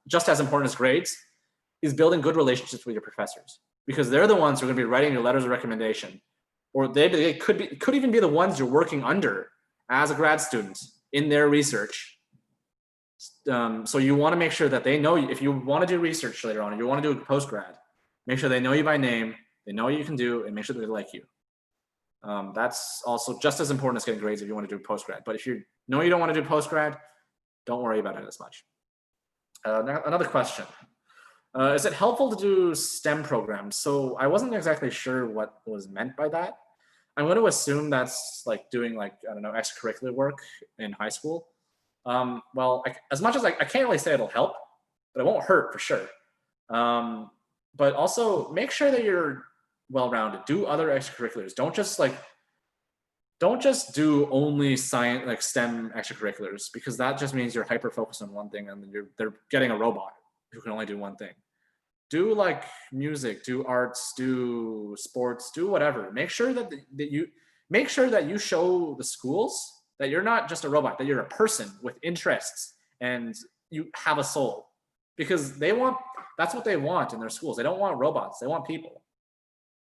S2: just as important as grades is building good relationships with your professors, because they're the ones who are going to be writing your letters of recommendation, or they could even be the ones you're working under as a grad student in their research. So you want to make sure that they know you. If you want to do research later on, or you want to do a post-grad, make sure they know you by name, they know what you can do, and make sure that they like you. That's also just as important as getting grades if you want to do post-grad. But if you know you don't want to do post-grad, don't worry about it as much. Another question. Is it helpful to do STEM programs? So I wasn't exactly sure what was meant by that. I'm going to assume that's like doing extracurricular work in high school. Well, as much as I can't really say it'll help, but it won't hurt for sure. But also make sure that you're well-rounded. Do other extracurriculars. Don't just do only science, like STEM extracurriculars, because that just means you're hyper-focused on one thing and they're getting a robot who can only do one thing. Do like music, do arts, do sports, do whatever. Make sure that you show the schools that you're not just a robot, that you're a person with interests and you have a soul, because that's what they want in their schools. They don't want robots, they want people,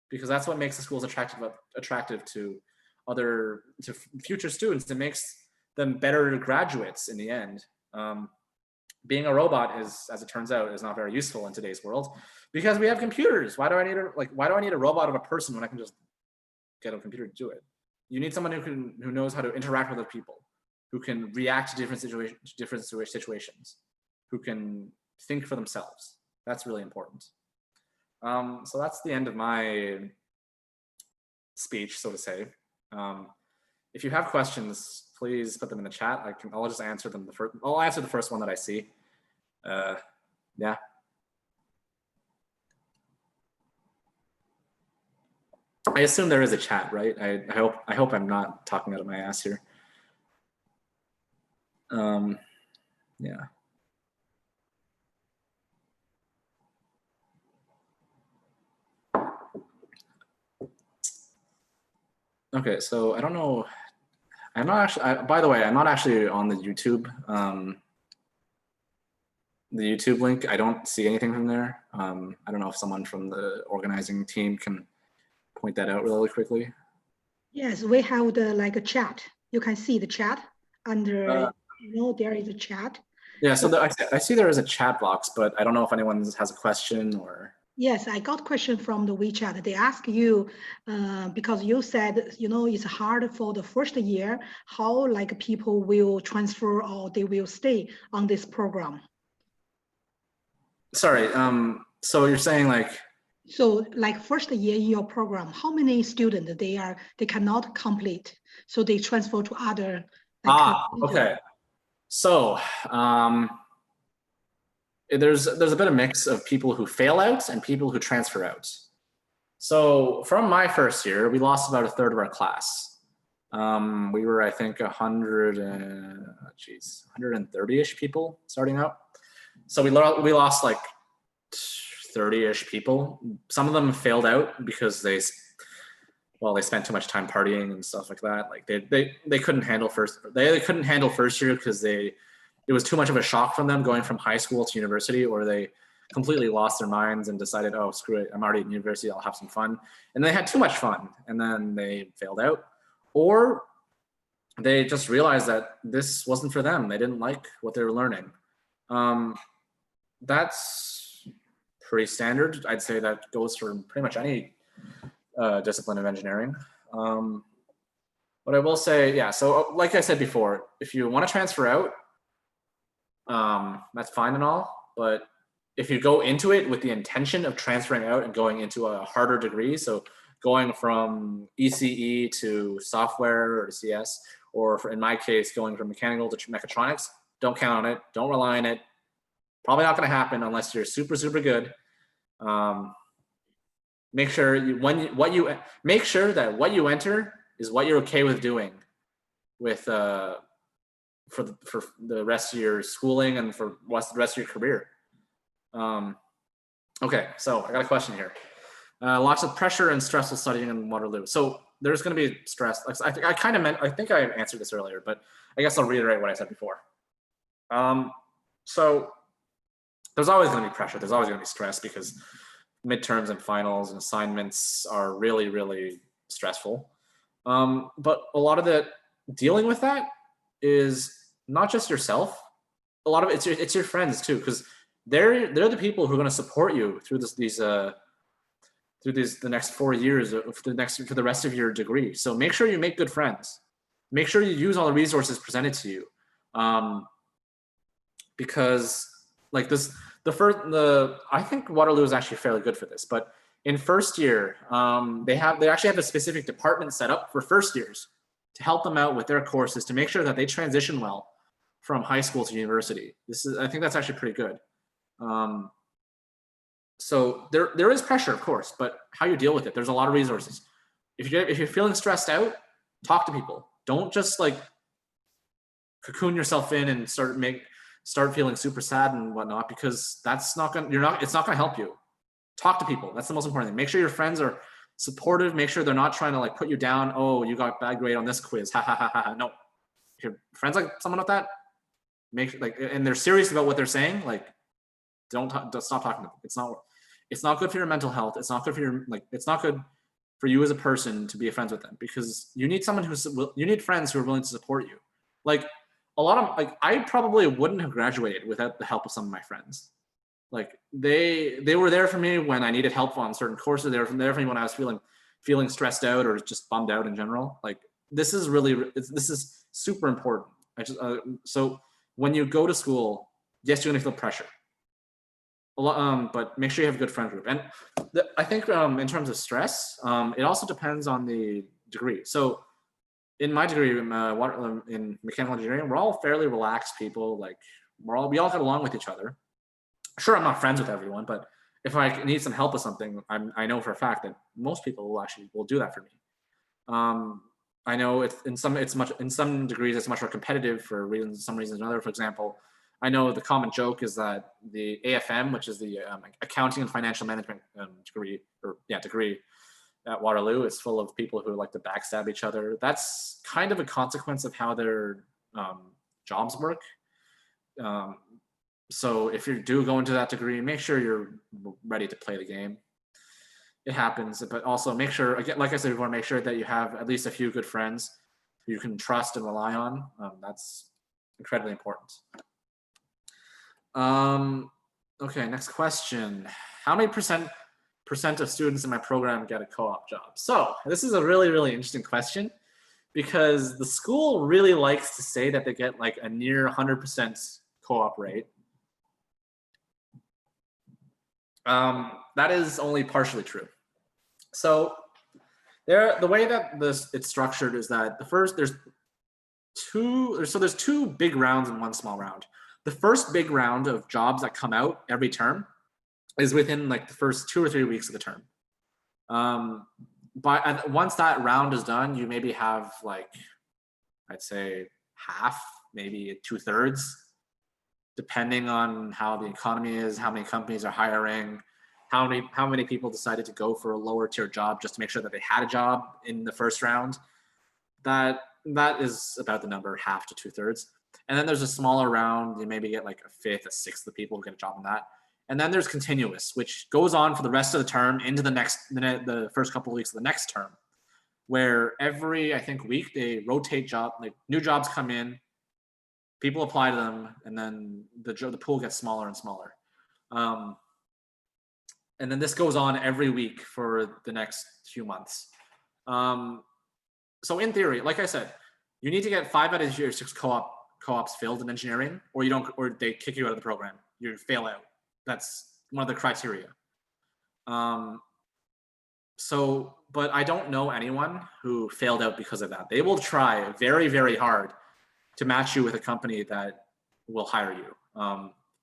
S2: because that's what makes the schools attractive to future students. It makes them better graduates in the end. being a robot is, as it turns out, is not very useful in today's world because we have computers. Why do I need a robot of a person when I can just get a computer to do it? You need someone who knows how to interact with other people, who can react to different situations, who can think for themselves. That's really important. So that's the end of my speech, so to say. If you have questions, please put them in the chat. I'll just answer them. I'll answer the first one that I see. Yeah. I assume there is a chat, right? I hope I'm not talking out of my ass here. Yeah. Okay, so I don't know. I'm not actually. By the way, I'm not actually on the YouTube. The YouTube link. I don't see anything from there. I don't know if someone from the organizing team can point that out really quickly.
S1: Yes, we have like a chat. You can see the chat under. There is a chat.
S2: Yeah, so I see there is a chat box, but I don't know if anyone has a question or.
S1: Yes, I got a question from the WeChat. They ask you, because you said, it's hard for the first year, how like people will transfer or they will stay on this program.
S2: Sorry, so you're saying like.
S1: So like first year in your program, how many students they cannot complete, so they transfer to other.
S2: Okay. So there's a bit of mix of people who fail out and people who transfer out. So from my first year, we lost about a third of our class. We were, I think, 130-ish people starting out. So we lost like 30-ish people. Some of them failed out because they spent too much time partying and stuff like that. Like they couldn't handle first year because it was too much of a shock from them going from high school to university, or they completely lost their minds and decided, oh, screw it, I'm already in university, I'll have some fun. And they had too much fun and then they failed out. Or they just realized that this wasn't for them. They didn't like what they were learning. That's pretty standard. I'd say that goes for pretty much any discipline of engineering. But I will say, yeah, so like I said before, if you want to transfer out, that's fine and all, but if you go into it with the intention of transferring out and going into a harder degree, so going from ECE to software or to CS, or in my case, going from mechanical to mechatronics, don't count on it, don't rely on it. Probably not going to happen unless you're super, super good. Make sure make sure that what you enter is what you're okay with doing with for the rest of your schooling and for the rest of your career. Okay, so I got a question here. Lots of pressure and stressful studying in Waterloo. So there's going to be stress. I think I answered this earlier, but I guess I'll reiterate what I said before. So there's always going to be pressure. There's always going to be stress because midterms and finals and assignments are really, really stressful. But a lot of the dealing with that is not just yourself. A lot of it's your friends too, because they're the people who are going to support you through the next 4 years for the rest of your degree. So make sure you make good friends. Make sure you use all the resources presented to you, because like this, I think Waterloo is actually fairly good for this. But in first year, they actually have a specific department set up for first years to help them out with their courses to make sure that they transition well from high school to university. I think that's actually pretty good. So there is pressure, of course, but how you deal with it, there's a lot of resources. If you're feeling stressed out, talk to people. Don't just like cocoon yourself in and start feeling super sad and whatnot, because it's not gonna help you. Talk to people. That's the most important thing. Make sure your friends are supportive. Make sure they're not trying to like put you down. Oh, you got a bad grade on this quiz. Ha ha ha ha. No. If your friends like someone like that, and they're serious about what they're saying, like don't stop talking to them. It's not good for your mental health. It's not good for it's not good for you as a person to be friends with them, because you need friends who are willing to support you. Like a lot of, like, I probably wouldn't have graduated without the help of some of my friends. Like they were there for me when I needed help on certain courses. They were there for me when I was feeling stressed out or just bummed out in general. Like this is super important. So when you go to school, yes, you're gonna feel pressure. But make sure you have a good friend group. And I think in terms of stress, it also depends on the degree. So in my degree in mechanical engineering, we're all fairly relaxed people. Like we all get along with each other. Sure, I'm not friends with everyone, but if I need some help with something, I know for a fact that most people will do that for me. I know in some degrees it's much more competitive for some reasons or another. For example, I know the common joke is that the AFM, which is the accounting and financial management degree at Waterloo, is full of people who like to backstab each other. That's kind of a consequence of how their jobs work. So if you do go into that degree, make sure you're ready to play the game. It happens, but also make sure, again, like I said before, make sure that you have at least a few good friends you can trust and rely on. That's incredibly important. Okay, next question. How many percent of students in my program get a co-op job? So this is a really, really interesting question because the school really likes to say that they get like a near 100% co-op rate. That is only partially true. So the way that it's structured is that there's two big rounds and one small round. The first big round of jobs that come out every term is within like the first 2 or 3 weeks of the term. But once that round is done, you maybe have like, I'd say half, maybe 2/3, depending on how the economy is, how many companies are hiring, how many people decided to go for a lower tier job just to make sure that they had a job in the first round. That is about the number, half to 2/3. And then there's a smaller round. You maybe get like a fifth, a sixth of people who get a job in that. And then there's continuous, which goes on for the rest of the term into the first couple of weeks of the next term, where every, I think, week they rotate like new jobs come in, people apply to them, and then the pool gets smaller and smaller. And then this goes on every week for the next few months. So in theory, like I said, you need to get 5 out of your 6 co-ops filled in engineering, or they kick you out of the program. You fail out. That's one of the criteria. But I don't know anyone who failed out because of that. They will try very, very hard to match you with a company that will hire you.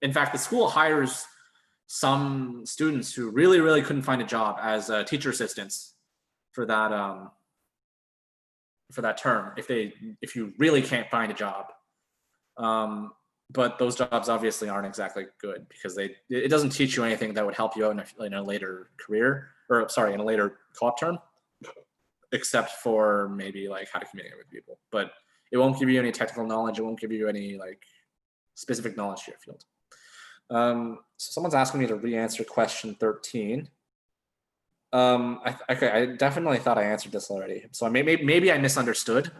S2: In fact, the school hires some students who really, really couldn't find a job as teacher assistants for that term if you really can't find a job. But those jobs obviously aren't exactly good because it doesn't teach you anything that would help you out in a later career, in a later co-op term, except for maybe like how to communicate with people. But it won't give you any technical knowledge. It won't give you any like specific knowledge to your field. So someone's asking me to re-answer question 13. I definitely thought I answered this already. So maybe I misunderstood.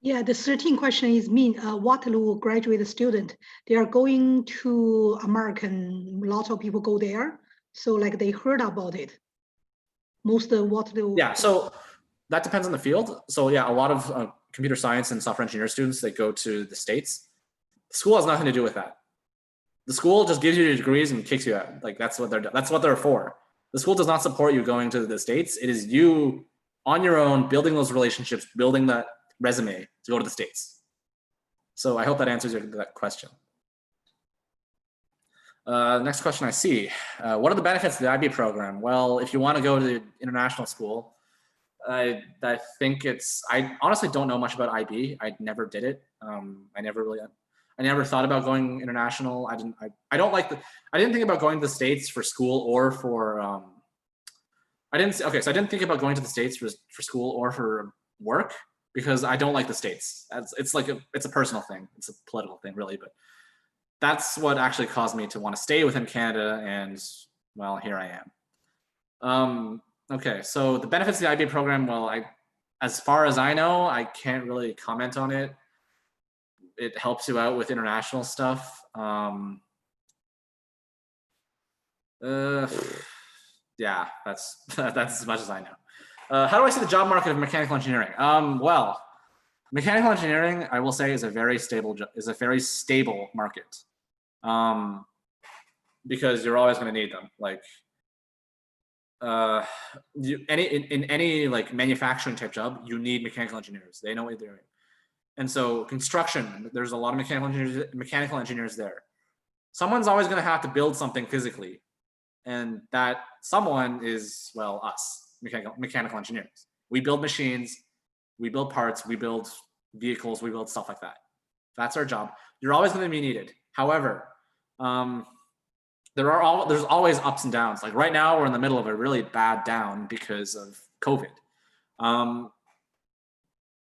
S1: Yeah, the 13th question is Waterloo graduate student. They are going to American. Lots of people go there. So like they heard about it. Most of Waterloo.
S2: Yeah, so that depends on the field. So yeah, a lot of computer science and software engineer students, they go to the States. The school has nothing to do with that. The school just gives you your degrees and kicks you out. Like that's what they're for. The school does not support you going to the States. It is you on your own, building those relationships, building that resume to go to the States. So I hope that answers that question. Next question I see. What are the benefits of the IB program? Well, if you want to go to international school, I think I honestly don't know much about IB. I never did it. I never thought about going international. I didn't think about going to the States for school or for, I didn't think about going to the States for school or for work because I don't like the States. It's a personal thing. It's a political thing really, but that's what actually caused me to want to stay within Canada, and well, here I am. Okay, so the benefits of the IB program, well, as far as I know, I can't really comment on it. it helps you out with international stuff. Yeah, that's that's as much as I know. How do I see the job market of mechanical engineering? Well, mechanical engineering, I will say, is a very stable market, because you're always going to need them. Like, in any like manufacturing type job, you need mechanical engineers. They know what they're doing. And so construction, there's a lot of mechanical engineers there. Someone's always going to have to build something physically, and that someone is, well, us, mechanical engineers. We build machines, we build parts, we build vehicles, we build stuff like that. That's our job. You're always going to be needed. However, there's always ups and downs. Like right now, we're in the middle of a really bad down because of COVID.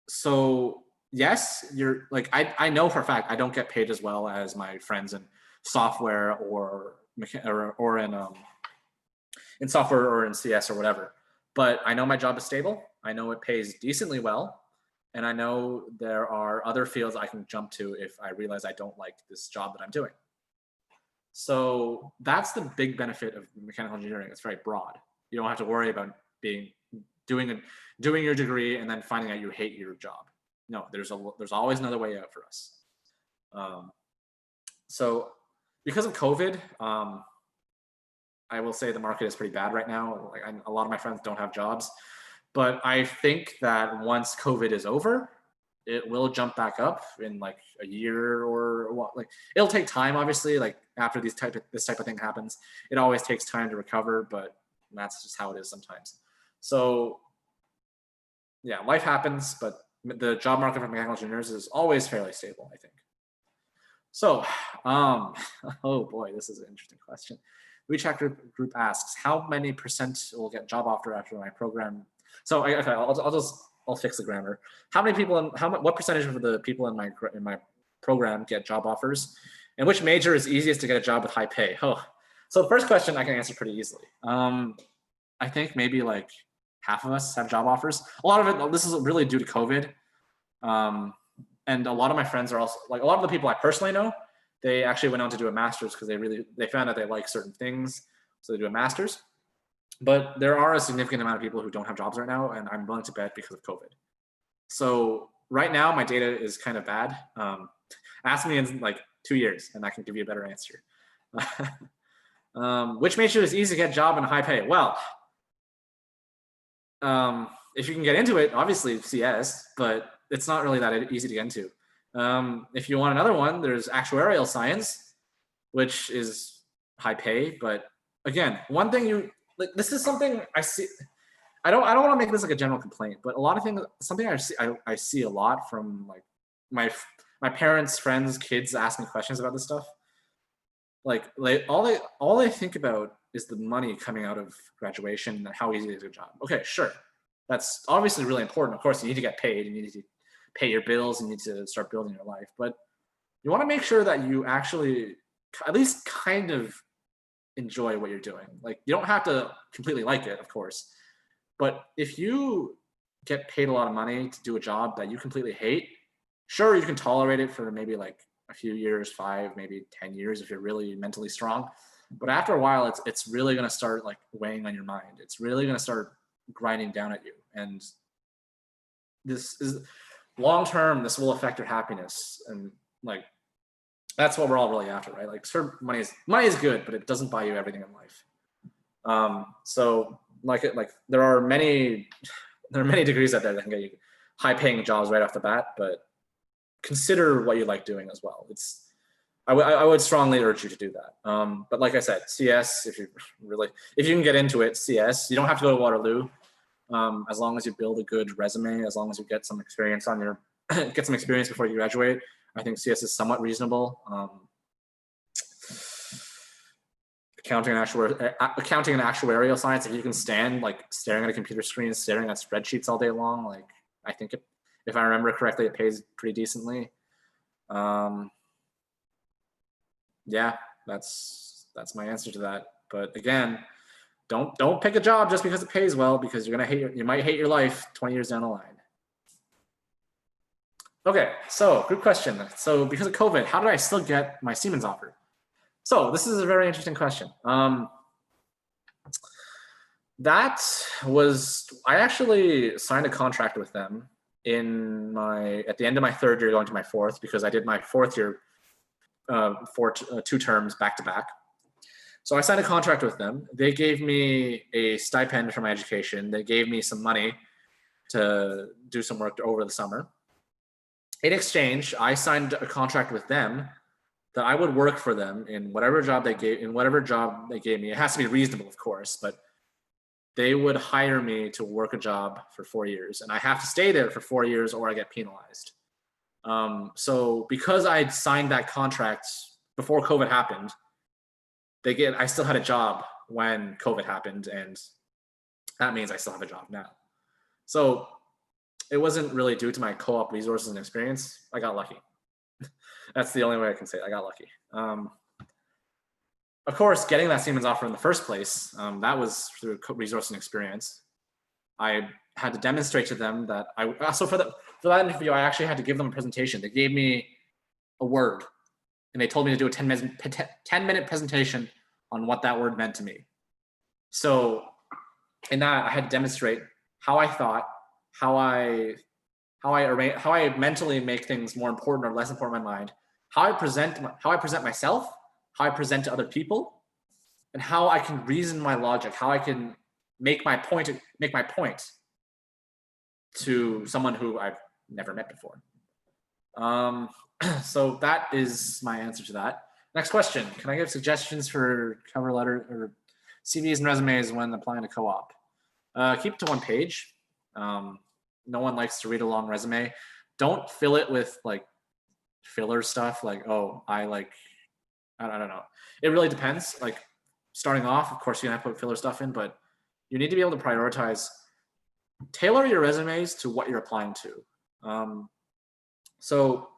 S2: So yes, you're like, I know for a fact I don't get paid as well as my friends in software or in software or in CS or whatever. But I know my job is stable. I know it pays decently well. And I know there are other fields I can jump to if I realize I don't like this job that I'm doing. So that's the big benefit of mechanical engineering. It's very broad. You don't have to worry about doing your degree and then finding out you hate your job. No, there's always another way out for us. So because of COVID, I will say the market is pretty bad right now. Like a lot of my friends don't have jobs, but I think that once COVID is over, it will jump back up in like a year or what. Like it'll take time, obviously. Like after this type of thing happens, it always takes time to recover. But that's just how it is sometimes. So yeah, life happens, but the job market for mechanical engineers is always fairly stable, I think. So, oh boy, this is an interesting question. WeChat group asks, how many % will get job offer after my program? So okay, I'll fix the grammar. How many people? What percentage of the people in my program get job offers? And which major is easiest to get a job with high pay? Oh, so the first question I can answer pretty easily. I think maybe like half of us have job offers. A lot of it, this is really due to COVID. And a lot of my friends are also, like a lot of the people I personally know, they actually went on to do a master's because they found out they like certain things. So they do a master's. But there are a significant amount of people who don't have jobs right now, and I'm willing to bet because of COVID. So right now, my data is kind of bad. Ask me in like 2 years, and I can give you a better answer. Which major is easy to get a job and high pay? Well, if you can get into it, obviously CS, but it's not really that easy to get into. If you want another one, there's actuarial science, which is high pay. But again, one thing this is something I see. I don't want to make this like a general complaint, but a lot of things, something I see a lot from like my parents, friends, kids asking questions about this stuff. Like all they think about is the money coming out of graduation and how easy it is to get a job. Okay, sure. That's obviously really important. Of course, you need to get paid. You need to pay your bills. You need to start building your life. But you want to make sure that you actually at least kind of enjoy what you're doing. Like you don't have to completely like it, of course. But if you get paid a lot of money to do a job that you completely hate, sure, you can tolerate it for maybe like a few years, 5, maybe 10 years if you're really mentally strong. But after a while, it's really going to start like weighing on your mind. It's really going to start grinding down at you. And this is long-term, this will affect your happiness. And like, that's what we're all really after, right? Like sure, money is good, but it doesn't buy you everything in life. So like there are many degrees out there that can get you high-paying jobs right off the bat, but consider what you like doing as well. I would strongly urge you to do that. But like I said, CS, if you can get into it, CS, you don't have to go to Waterloo. As long as you build a good resume, as long as you get some experience get some experience before you graduate, I think CS is somewhat reasonable. Accounting and actuarial science, if you can stand like staring at a computer screen, staring at spreadsheets all day long, like I think if I remember correctly, it pays pretty decently. Yeah, that's my answer to that. But again, don't pick a job just because it pays well, because you might hate your life 20 years down the line. Okay, so good question. So because of COVID, how did I still get my Siemens offer? So this is a very interesting question. That was, I actually signed a contract with them at the end of my third year going to my fourth, because I did my fourth year for 2 terms back to back. So I signed a contract with them. They gave me a stipend for my education. They gave me some money to do some work over the summer. In exchange, I signed a contract with them that I would work for them in whatever job they gave me. It has to be reasonable, of course, but they would hire me to work a job for 4 years, and I have to stay there for 4 years or I get penalized. So because I'd signed that contract before COVID happened, I still had a job when COVID happened, and that means I still have a job now. So it wasn't really due to my co-op resources and experience. I got lucky. That's the only way I can say it. I got lucky. Of course, getting that Siemens offer in the first place, that was through resource and experience. I had to demonstrate to them that so for that interview, I actually had to give them a presentation. They gave me a word, and they told me to do a 10-minute presentation on what that word meant to me. So in that, I had to demonstrate how I thought, how I mentally make things more important or less important in my mind, how I present myself, how I present to other people, and how I can reason my logic, how I can make my point to someone who I've never met before. So that is my answer to that. Next question: can I give suggestions for cover letter or CVs and resumes when applying to co-op? Keep it to 1 page. No one likes to read a long resume. Don't fill it with like filler stuff like, oh, I don't know. It really depends. Like starting off, of course, you're gonna have to put filler stuff in, but you need to be able to prioritize, tailor your resumes to what you're applying to. So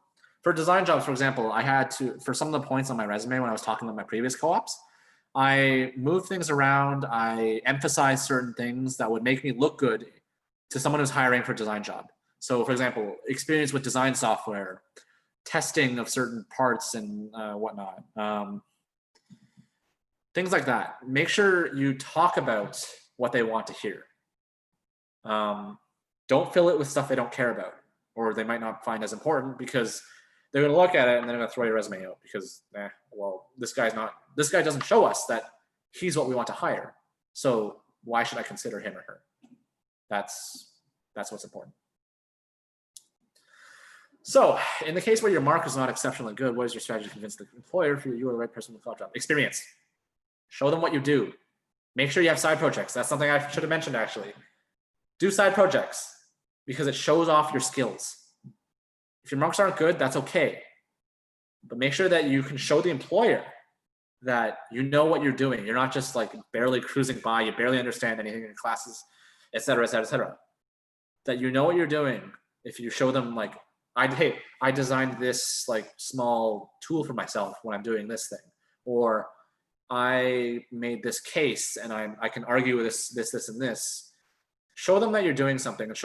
S2: for design jobs, for example, I had to, for some of the points on my resume when I was talking about my previous co-ops, I moved things around. I emphasized certain things that would make me look good to someone who's hiring for a design job. So for example, experience with design software, testing of certain parts and whatnot. Things like that. Make sure you talk about what they want to hear. Don't fill it with stuff they don't care about, or they might not find as important, because they're going to look at it and they're going to throw your resume out because, well, this guy doesn't show us that he's what we want to hire. So why should I consider him or her? That's what's important. So in the case where your mark is not exceptionally good, what is your strategy to convince the employer you are the right person for the job? Experience. Show them what you do. Make sure you have side projects. That's something I should have mentioned actually. Do side projects because it shows off your skills. If your marks aren't good, that's okay. But make sure that you can show the employer that you know what you're doing. You're not just like barely cruising by, you barely understand anything in classes, et cetera, et cetera, et cetera. That you know what you're doing. If you show them like, I designed this like small tool for myself when I'm doing this thing, or I made this case and I can argue with this, and this. Show them that you're doing something, and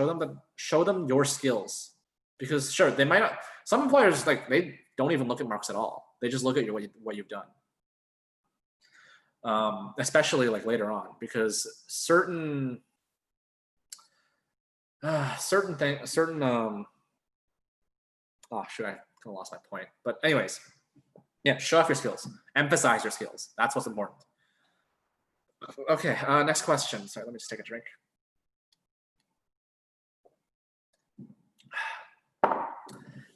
S2: show them your skills. Because sure, they might not. Some employers like they don't even look at marks at all. They just look at what you've done. Especially like later on, because certain things. Oh shoot, I kind of lost my point. But anyways, yeah, show off your skills. Emphasize your skills. That's what's important. Okay, next question. Sorry, let me just take a drink.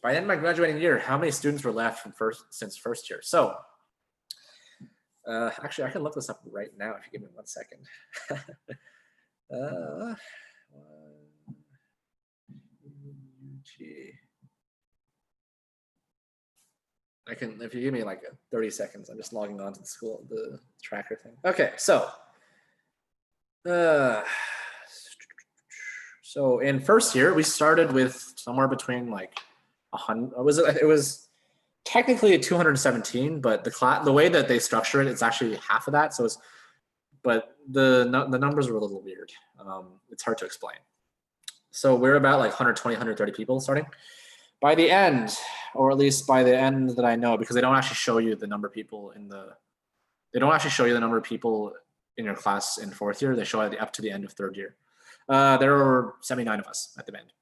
S2: By the end of my graduating year, how many students were left since first year? So, actually, I can look this up right now if you give me 1 second. I can, if you give me like 30 seconds, I'm just logging on to the tracker thing. Okay, so in first year, we started with somewhere between like 100. It was technically 217, but the way that they structure it, it's actually half of that. So but the numbers were a little weird. It's hard to explain. So we're about like 120, 130 people starting. by the end, or at least by the end that I know, because they don't actually show you the number of people they don't actually show you the number of people in your class in 4th year. They show it up to the end of 3rd year. There were 79 of us at the end.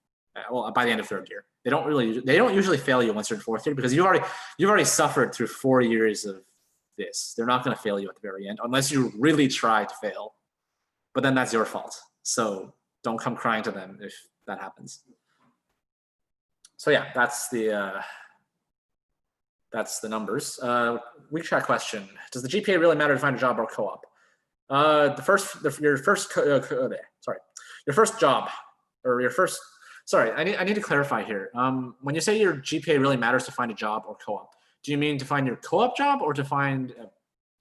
S2: Well, by the end of 3rd year. They don't usually fail you once you're in 4th year, because you've already suffered through 4 years of this. They're not going to fail you at the very end unless you really try to fail. But then that's your fault. So don't come crying to them if that happens. So yeah, that's the numbers. Weak chat question: does the GPA really matter to find a job or co-op? Your first job, or your first. Sorry, I need to clarify here. When you say your GPA really matters to find a job or co-op, do you mean to find your co-op job or to find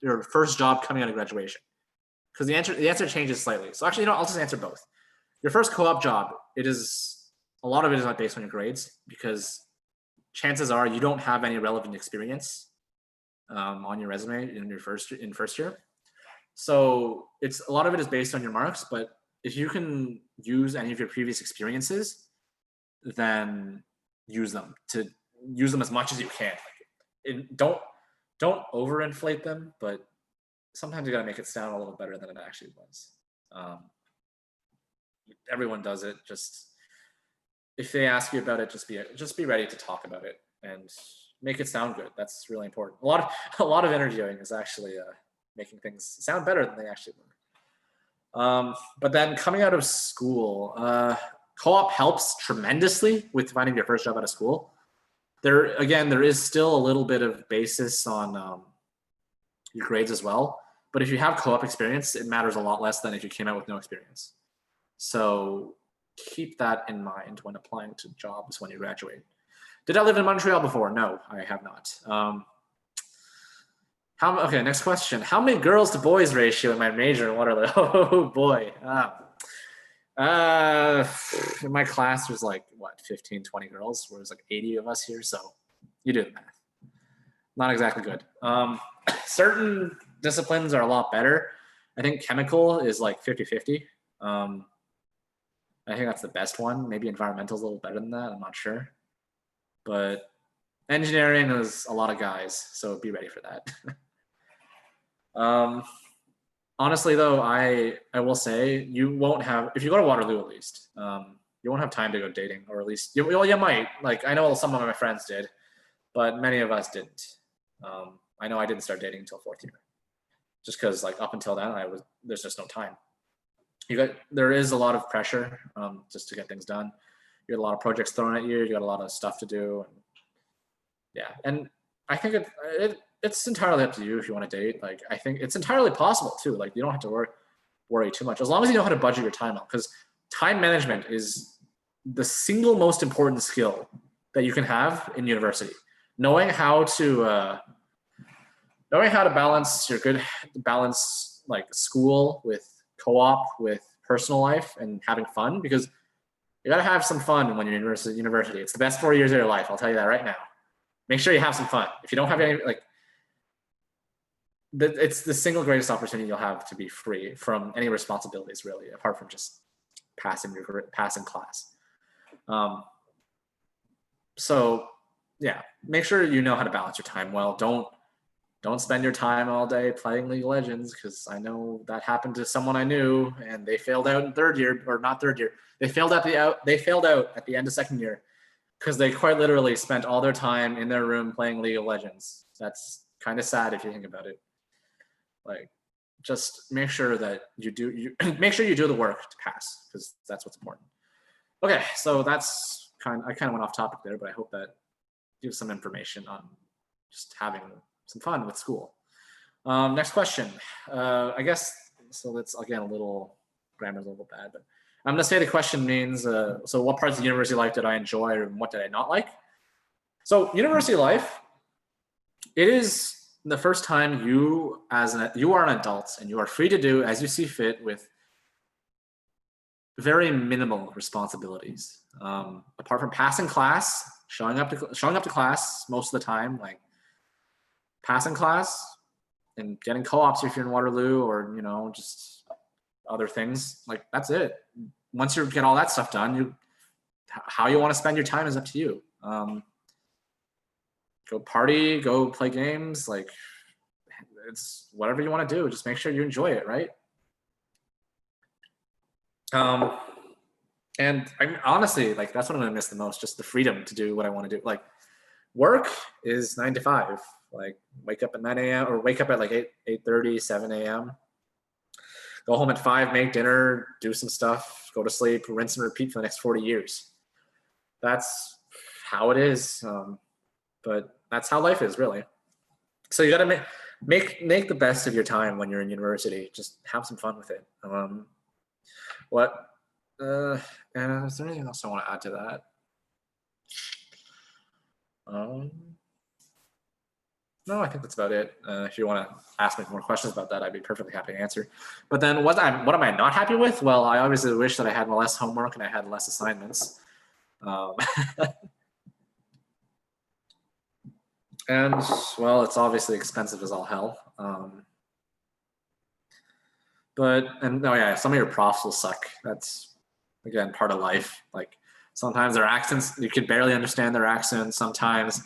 S2: your first job coming out of graduation? Because the answer changes slightly. So actually, I'll just answer both. Your first co-op job, a lot of it is not based on your grades, because chances are you don't have any relevant experience on your resume in first year. So a lot of it is based on your marks, but if you can use any of your previous experiences, then use them as much as you can. Don't overinflate them, but sometimes you gotta make it sound a little better than it actually was. Everyone does it. Just if they ask you about it, just be ready to talk about it and make it sound good. That's really important. A lot of interviewing is actually making things sound better than they actually were. But then coming out of school, co-op helps tremendously with finding your first job out of school. There is still a little bit of basis on your grades as well. But if you have co-op experience, it matters a lot less than if you came out with no experience. So keep that in mind when applying to jobs when you graduate. Did I live in Montreal before? No, I have not. Okay, next question. How many girls to boys ratio in my major in Waterloo? Oh boy. In my class, there's 15, 20 girls, where there's 80 of us here. So you do the math. Not exactly good. Certain disciplines are a lot better. I think chemical is 50-50. I think that's the best one. Maybe environmental is a little better than that. I'm not sure. But engineering is a lot of guys, so be ready for that. Honestly, though, I will say you won't have, if you go to Waterloo at least, you won't have time to go dating, or at least, you might. I know some of my friends did, but many of us didn't. I know I didn't start dating until 4th year, just because up until then there's just no time. There is a lot of pressure just to get things done. You got a lot of projects thrown at you. You got a lot of stuff to do, and yeah. And I think it's entirely up to you if you want to date. I think it's entirely possible too. You don't have to worry too much, as long as you know how to budget your time out. Because time management is the single most important skill that you can have in university. Knowing how to balance school with co-op, with personal life, and having fun, because you gotta have some fun when you're in university. It's the best 4 years of your life. I'll tell you that right now. Make sure you have some fun. If you don't have any, it's the single greatest opportunity you'll have to be free from any responsibilities, really, apart from just passing class. So yeah, make sure you know how to balance your time well. Don't spend your time all day playing League of Legends, because I know that happened to someone I knew, and they failed out in 3rd year, or not 3rd year. They failed out at the end of 2nd year, because they quite literally spent all their time in their room playing League of Legends. That's kind of sad if you think about it. Just make sure that make sure you do the work to pass, because that's what's important. Okay, so I kind of went off topic there, but I hope that gives some information on just having some fun with school. Next question. I guess, so that's again grammar's a little bad, but I'm gonna say the question means, so what parts of university life did I enjoy, and what did I not like? So university life, it is the first time you are an adult, and you are free to do as you see fit with very minimal responsibilities. Apart from passing class, showing up to class most of the time, passing class and getting co-ops if you're in Waterloo, or just other things. That's it. Once you get all that stuff done, how you want to spend your time is up to you. Go party, go play games. Like, it's whatever you want to do. Just make sure you enjoy it, right? And honestly, like, that's what I'm gonna miss the most, just the freedom to do what I want to do. Like, work is 9 to 5. Like, wake up at 9 a.m. or wake up at like 8:30, 7 a.m. Go home at 5, make dinner, do some stuff, go to sleep, rinse and repeat for the next 40 years. That's how it is. But that's how life is, really. So you got to make the best of your time when you're in university. Just have some fun with it. And is there anything else I want to add to that? No, I think that's about it. If you want to ask me more questions about that, I'd be perfectly happy to answer. But then what am I not happy with? Well, I obviously wish that I had less homework and I had less assignments. And, well, it's obviously expensive as all hell. Some of your profs will suck. That's, again, part of life. Like, sometimes their accents, you can barely understand their accents. Sometimes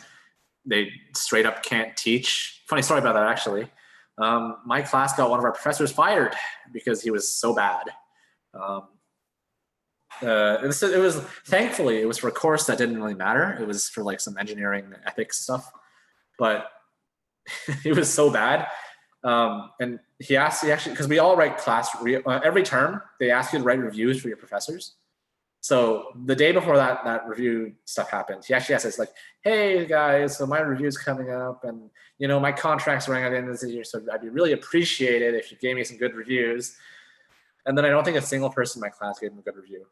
S2: they straight up can't teach. Funny story about that, actually. My class got one of our professors fired because he was so bad. Thankfully, it was for a course that didn't really matter. It was for like some engineering ethics stuff, but it was so bad. And he actually, because we all write every term, they ask you to write reviews for your professors. So the day before that review stuff happened, he actually asked us, like, hey guys, so my review's coming up, and my contract's running at the end of the year, so I'd be really appreciated if you gave me some good reviews. And then I don't think a single person in my class gave him a good review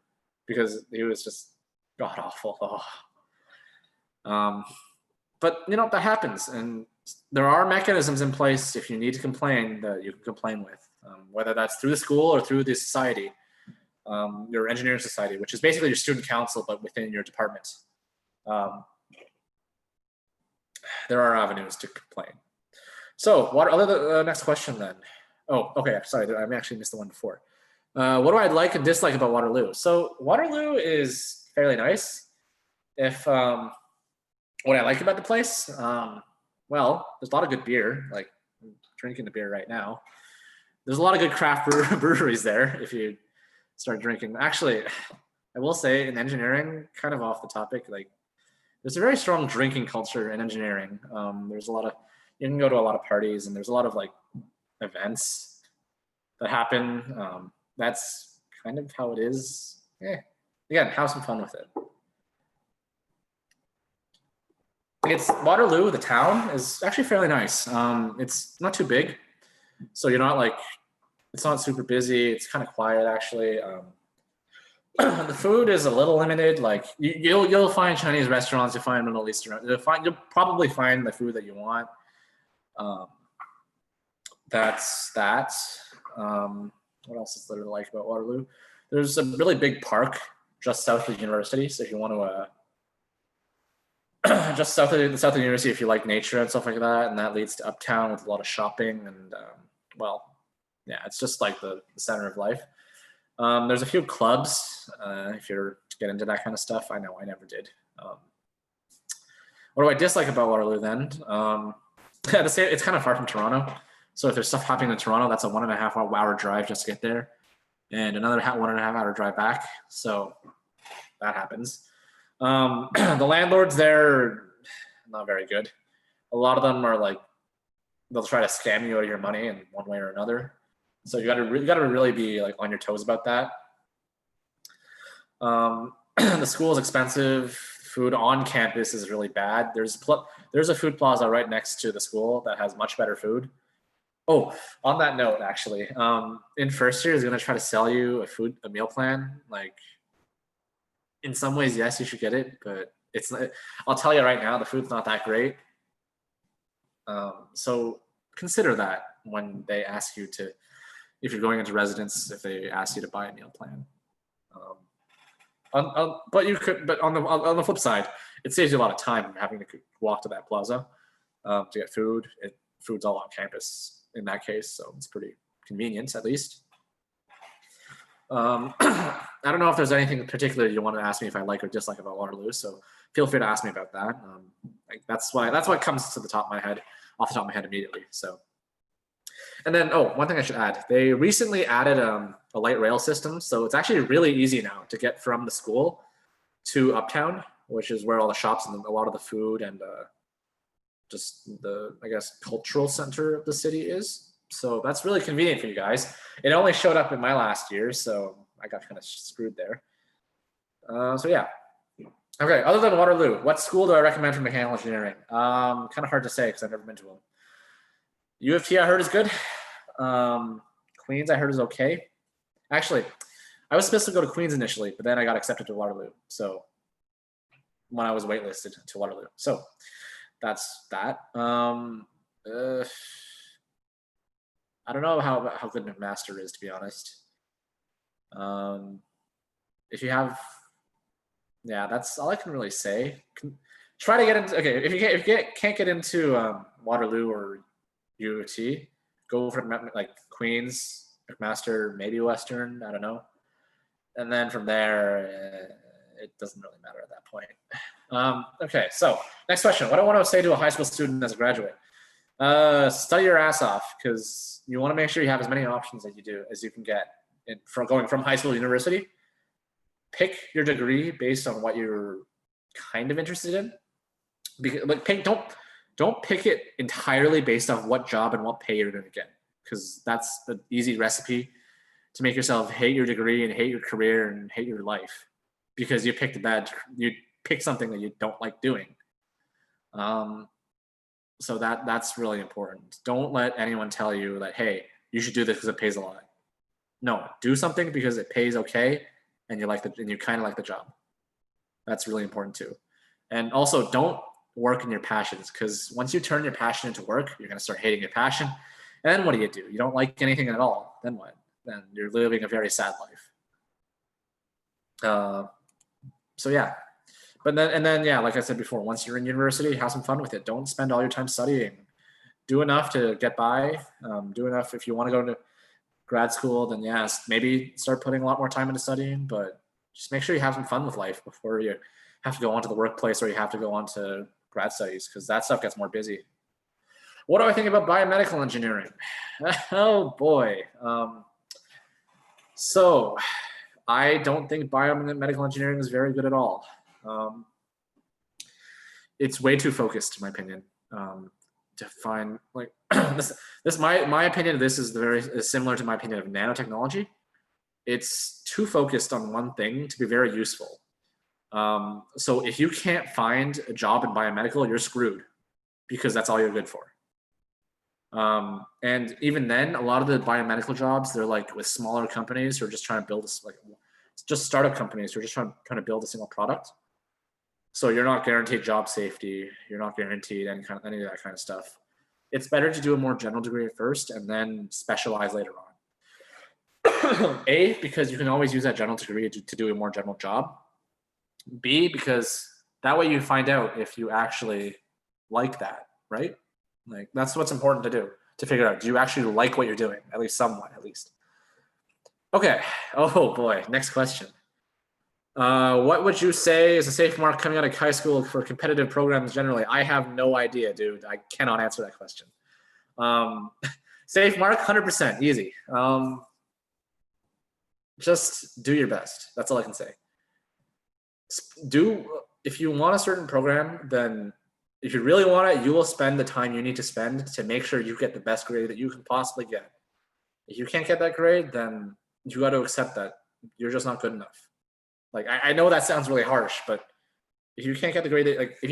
S2: because he was just god awful. But that happens, and there are mechanisms in place if you need to complain that you can complain with, whether that's through the school or through the society. Your engineering society, which is basically your student council, but within your department. There are avenues to complain. So the next question then. Oh, okay, sorry, I actually missed the one before. What do I like and dislike about Waterloo? So Waterloo is fairly nice. What I like about the place, well, there's a lot of good beer. Like, I'm drinking the beer right now. There's a lot of good craft breweries there if you start drinking. Actually, I will say in engineering, kind of off the topic, like, there's a very strong drinking culture in engineering. There's you can go to a lot of parties, and there's a lot of like events that happen. That's kind of how it is. Again, have some fun with it. Waterloo, the town, is actually fairly nice. It's not too big, so you're not like, it's not super busy. It's kind of quiet, actually. The food is a little limited. Like, you'll find Chinese restaurants, you'll find Middle Eastern. You'll probably find the food that you want. That's that. What else is there to like about Waterloo? There's a really big park just south of the university. So if you want to, just south of the university, if you like nature and stuff like that, and that leads to uptown with a lot of shopping and, yeah, it's just like the center of life. There's a few clubs if you're get into that kind of stuff. I know I never did. What do I dislike about Waterloo then? It's kind of far from Toronto. So if there's stuff happening in Toronto, that's a 1.5 hour drive just to get there, and another 1.5 hour drive back. So that happens. The landlords there are not very good. A lot of them are like, they'll try to scam you out of your money in one way or another. So you gotta really be like on your toes about that. The school is expensive. Food on campus is really bad. There's a food plaza right next to the school that has much better food. Oh, on that note, actually, in first year is gonna try to sell you a meal plan. Like, in some ways, yes, you should get it, but I'll tell you right now, the food's not that great. So consider that when they ask you to, if you're going into residence, if they ask you to buy a meal plan. But on the flip side, it saves you a lot of time having to walk to that plaza to get food. Food's all on campus in that case, so it's pretty convenient at least. I don't know if there's anything particular you want to ask me if I like or dislike about Waterloo, so feel free to ask me about that. That's what comes to the top of my head, off the top of my head immediately. So, and then one thing I should add: they recently added a light rail system, so it's actually really easy now to get from the school to Uptown, which is where all the shops and a lot of the food and just the, I guess, cultural center of the city is. So that's really convenient for you guys. It only showed up in my last year, so I got kind of screwed there. So yeah. Okay, other than Waterloo, what school do I recommend for mechanical engineering? Kind of hard to say because I've never been to them. U of T I heard is good. Queens I heard is okay. Actually, I was supposed to go to Queens initially, but then I got accepted to Waterloo. So when I was waitlisted to Waterloo. So that's that. I don't know how good McMaster is, to be honest. If you have, yeah, that's all I can really say. Try to get into, okay, if you can't get into Waterloo or U of T, go for like Queens, McMaster, maybe Western, I don't know. And then from there, it doesn't really matter at that point. Okay, so next question. What do I want to say to a high school student as a graduate? Study your ass off, because you want to make sure you have as many options as you can get from going from high school to university. Pick your degree based on what you're kind of interested in. Don't pick it entirely based on what job and what pay you're going to get, because that's the easy recipe to make yourself hate your degree and hate your career and hate your life because you picked you picked something that you don't like doing. So that's really important. Don't let anyone tell you that, hey, you should do this because it pays a lot. No, do something because it pays okay and you kind of like the job. That's really important too. And also, don't work in your passions, because once you turn your passion into work, you're going to start hating your passion. And then what do? You don't like anything at all. Then what? Then you're living a very sad life. So yeah. But then, yeah, like I said before, once you're in university, have some fun with it. Don't spend all your time studying. Do enough to get by. Do enough if you want to go to grad school, then yes, maybe start putting a lot more time into studying, but just make sure you have some fun with life before you have to go on to the workplace or you have to go on to grad studies, because that stuff gets more busy. What do I think about biomedical engineering? Oh boy. So I don't think biomedical engineering is very good at all. It's way too focused, in my opinion, to find like my opinion of this is is similar to my opinion of nanotechnology. It's too focused on one thing to be very useful. So if you can't find a job in biomedical, you're screwed, because that's all you're good for. And even then, a lot of the biomedical jobs, they're like with smaller companies who are just trying to build this, like just startup companies who are just trying to build a single product. So you're not guaranteed job safety. You're not guaranteed any of that kind of stuff. It's better to do a more general degree at first and then specialize later on. A, because you can always use that general degree to do a more general job. B, because that way you find out if you actually like that, right? Like that's what's important to do, to figure out, do you actually like what you're doing? At least somewhat, at least. Okay. Oh boy. Next question. What would you say is a safe mark coming out of high school for competitive programs generally? I have no idea, dude. I cannot answer that question. Safe mark, 100%, easy. Just do your best. That's all I can say. If you want a certain program, then if you really want it, you will spend the time you need to spend to make sure you get the best grade that you can possibly get. If you can't get that grade, then you got to accept that you're just not good enough. Like, I know that sounds really harsh, but if you can't get the grade, like if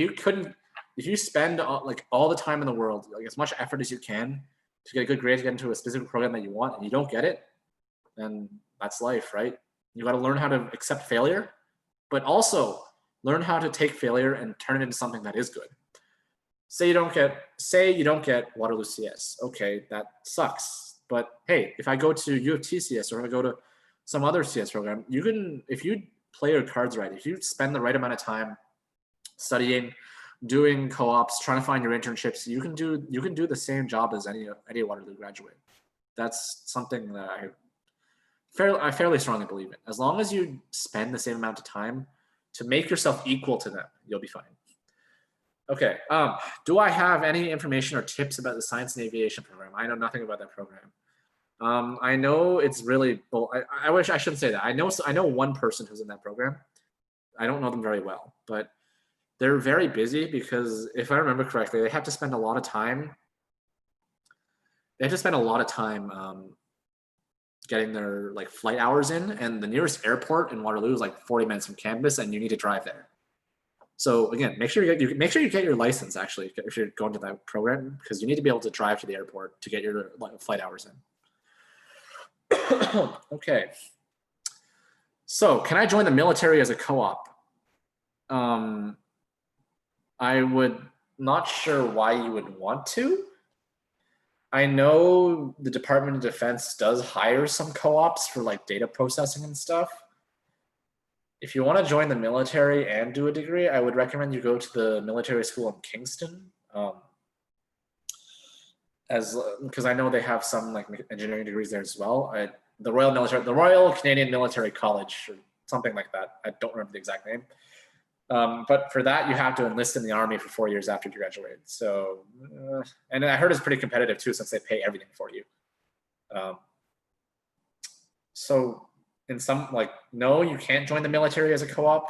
S2: you spend all the time in the world, like as much effort as you can to get a good grade to get into a specific program that you want, and you don't get it, then that's life, right? You got to learn how to accept failure, but also learn how to take failure and turn it into something that is good. Say you don't get Waterloo CS. Okay, that sucks. But hey, if I go to U of T CS or if I go to some other CS program, you can, if you play your cards right, if you spend the right amount of time studying, doing co-ops, trying to find your internships, you can do the same job as any Waterloo graduate. That's something that I fairly strongly believe it. As long as you spend the same amount of time to make yourself equal to them, you'll be fine. Okay, do I have any information or tips about the science and aviation program? I know nothing about that program. I know it's really, I wish I shouldn't say that. I know one person who's in that program. I don't know them very well, but they're very busy because if I remember correctly, they have to spend a lot of time. They have to spend a lot of time getting their like flight hours in, and the nearest airport in Waterloo is like 40 minutes from campus, and you need to drive there. So again, make sure you get your license actually if you're going to that program, because you need to be able to drive to the airport to get your flight hours in. Okay. So can I join the military as a co-op? I would not sure why you would want to. I know the Department of Defense does hire some co-ops for like data processing and stuff. If you want to join the military and do a degree, I would recommend you go to the military school in Kingston. Because I know they have some like engineering degrees there as well. The Royal Canadian Military College, or something like that. I don't remember the exact name. But for that, you have to enlist in the Army for 4 years after you graduate. So, and I heard it's pretty competitive too, since they pay everything for you. So in some, like, no, you can't join the military as a co-op,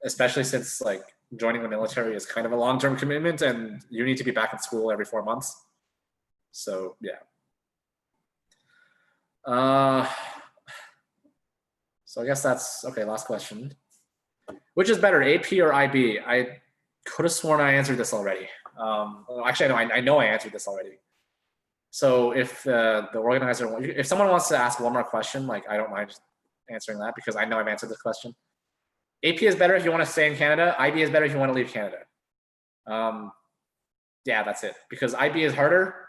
S2: especially since like joining the military is kind of a long-term commitment and you need to be back in school every 4 months. So yeah. So I guess that's, okay, last question. Which is better, AP or IB? I could have sworn I answered this already. Actually, I know I answered this already. So if the organizer, if someone wants to ask one more question, like I don't mind answering that because I know I've answered this question. AP is better if you want to stay in Canada. IB is better if you want to leave Canada. Yeah, that's it. Because IB is harder.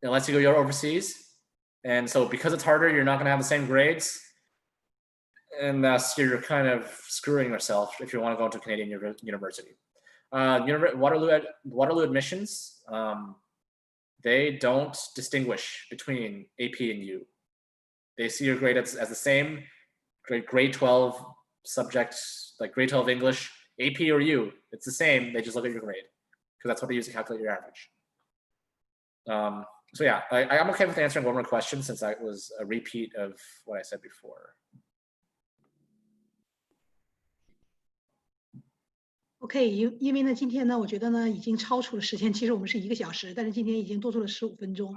S2: It lets you go overseas. And so because it's harder, you're not going to have the same grades. And thus you're kind of screwing yourself if you want to go into Canadian university. Waterloo admissions, they don't distinguish between AP and U. They see your grade as the same, grade 12 subjects, like grade 12 English, AP or U, it's the same, they just look at your grade, because that's what they use to calculate your average. So yeah, I'm okay with answering one more question since that was a repeat of what I said before.
S1: OK，因为呢，今天呢，我觉得呢，已经超出了时间，其实我们是1个小时，但是今天已经多出了15分钟。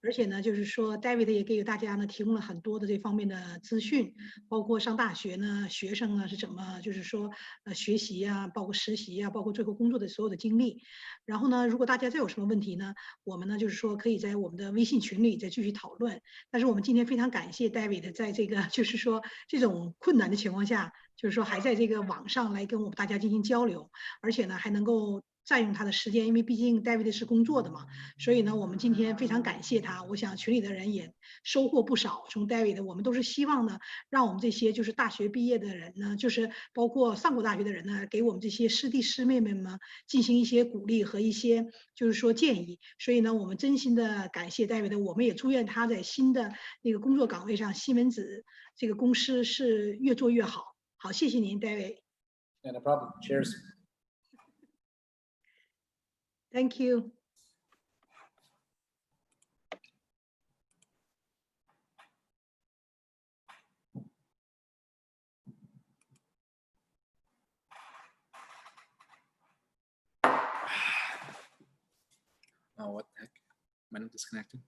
S1: 而且呢，就是说 David 也给大家呢提供了很多的这方面的资讯，包括上大学呢，学生呢是怎么就是说学习呀，包括实习呀，包括最后工作的所有的经历。然后呢，如果大家再有什么问题呢，我们呢就是说可以在我们的微信群里再继续讨论。但是我们今天非常感谢 David 在这个就是说这种困难的情况下，就是说还在这个网上来跟我们大家进行交流，而且呢还能够占用他的时间，因为毕竟 David 是工作的嘛，所以呢我们今天非常感谢他。我想群里的人也收获不少，从 David 我们都是希望呢让我们这些就是大学毕业的人呢，就是包括上过大学的人呢，给我们这些师弟师妹们呢进行一些鼓励和一些就是说建议。所以呢我们真心的感谢 David， 我们也祝愿他在新的那个工作岗位上，西门子这个公司是越做越好。好，谢谢您 David。No
S2: problem. Cheers.
S1: Thank you.
S2: Oh, what the heck? Am I not disconnected?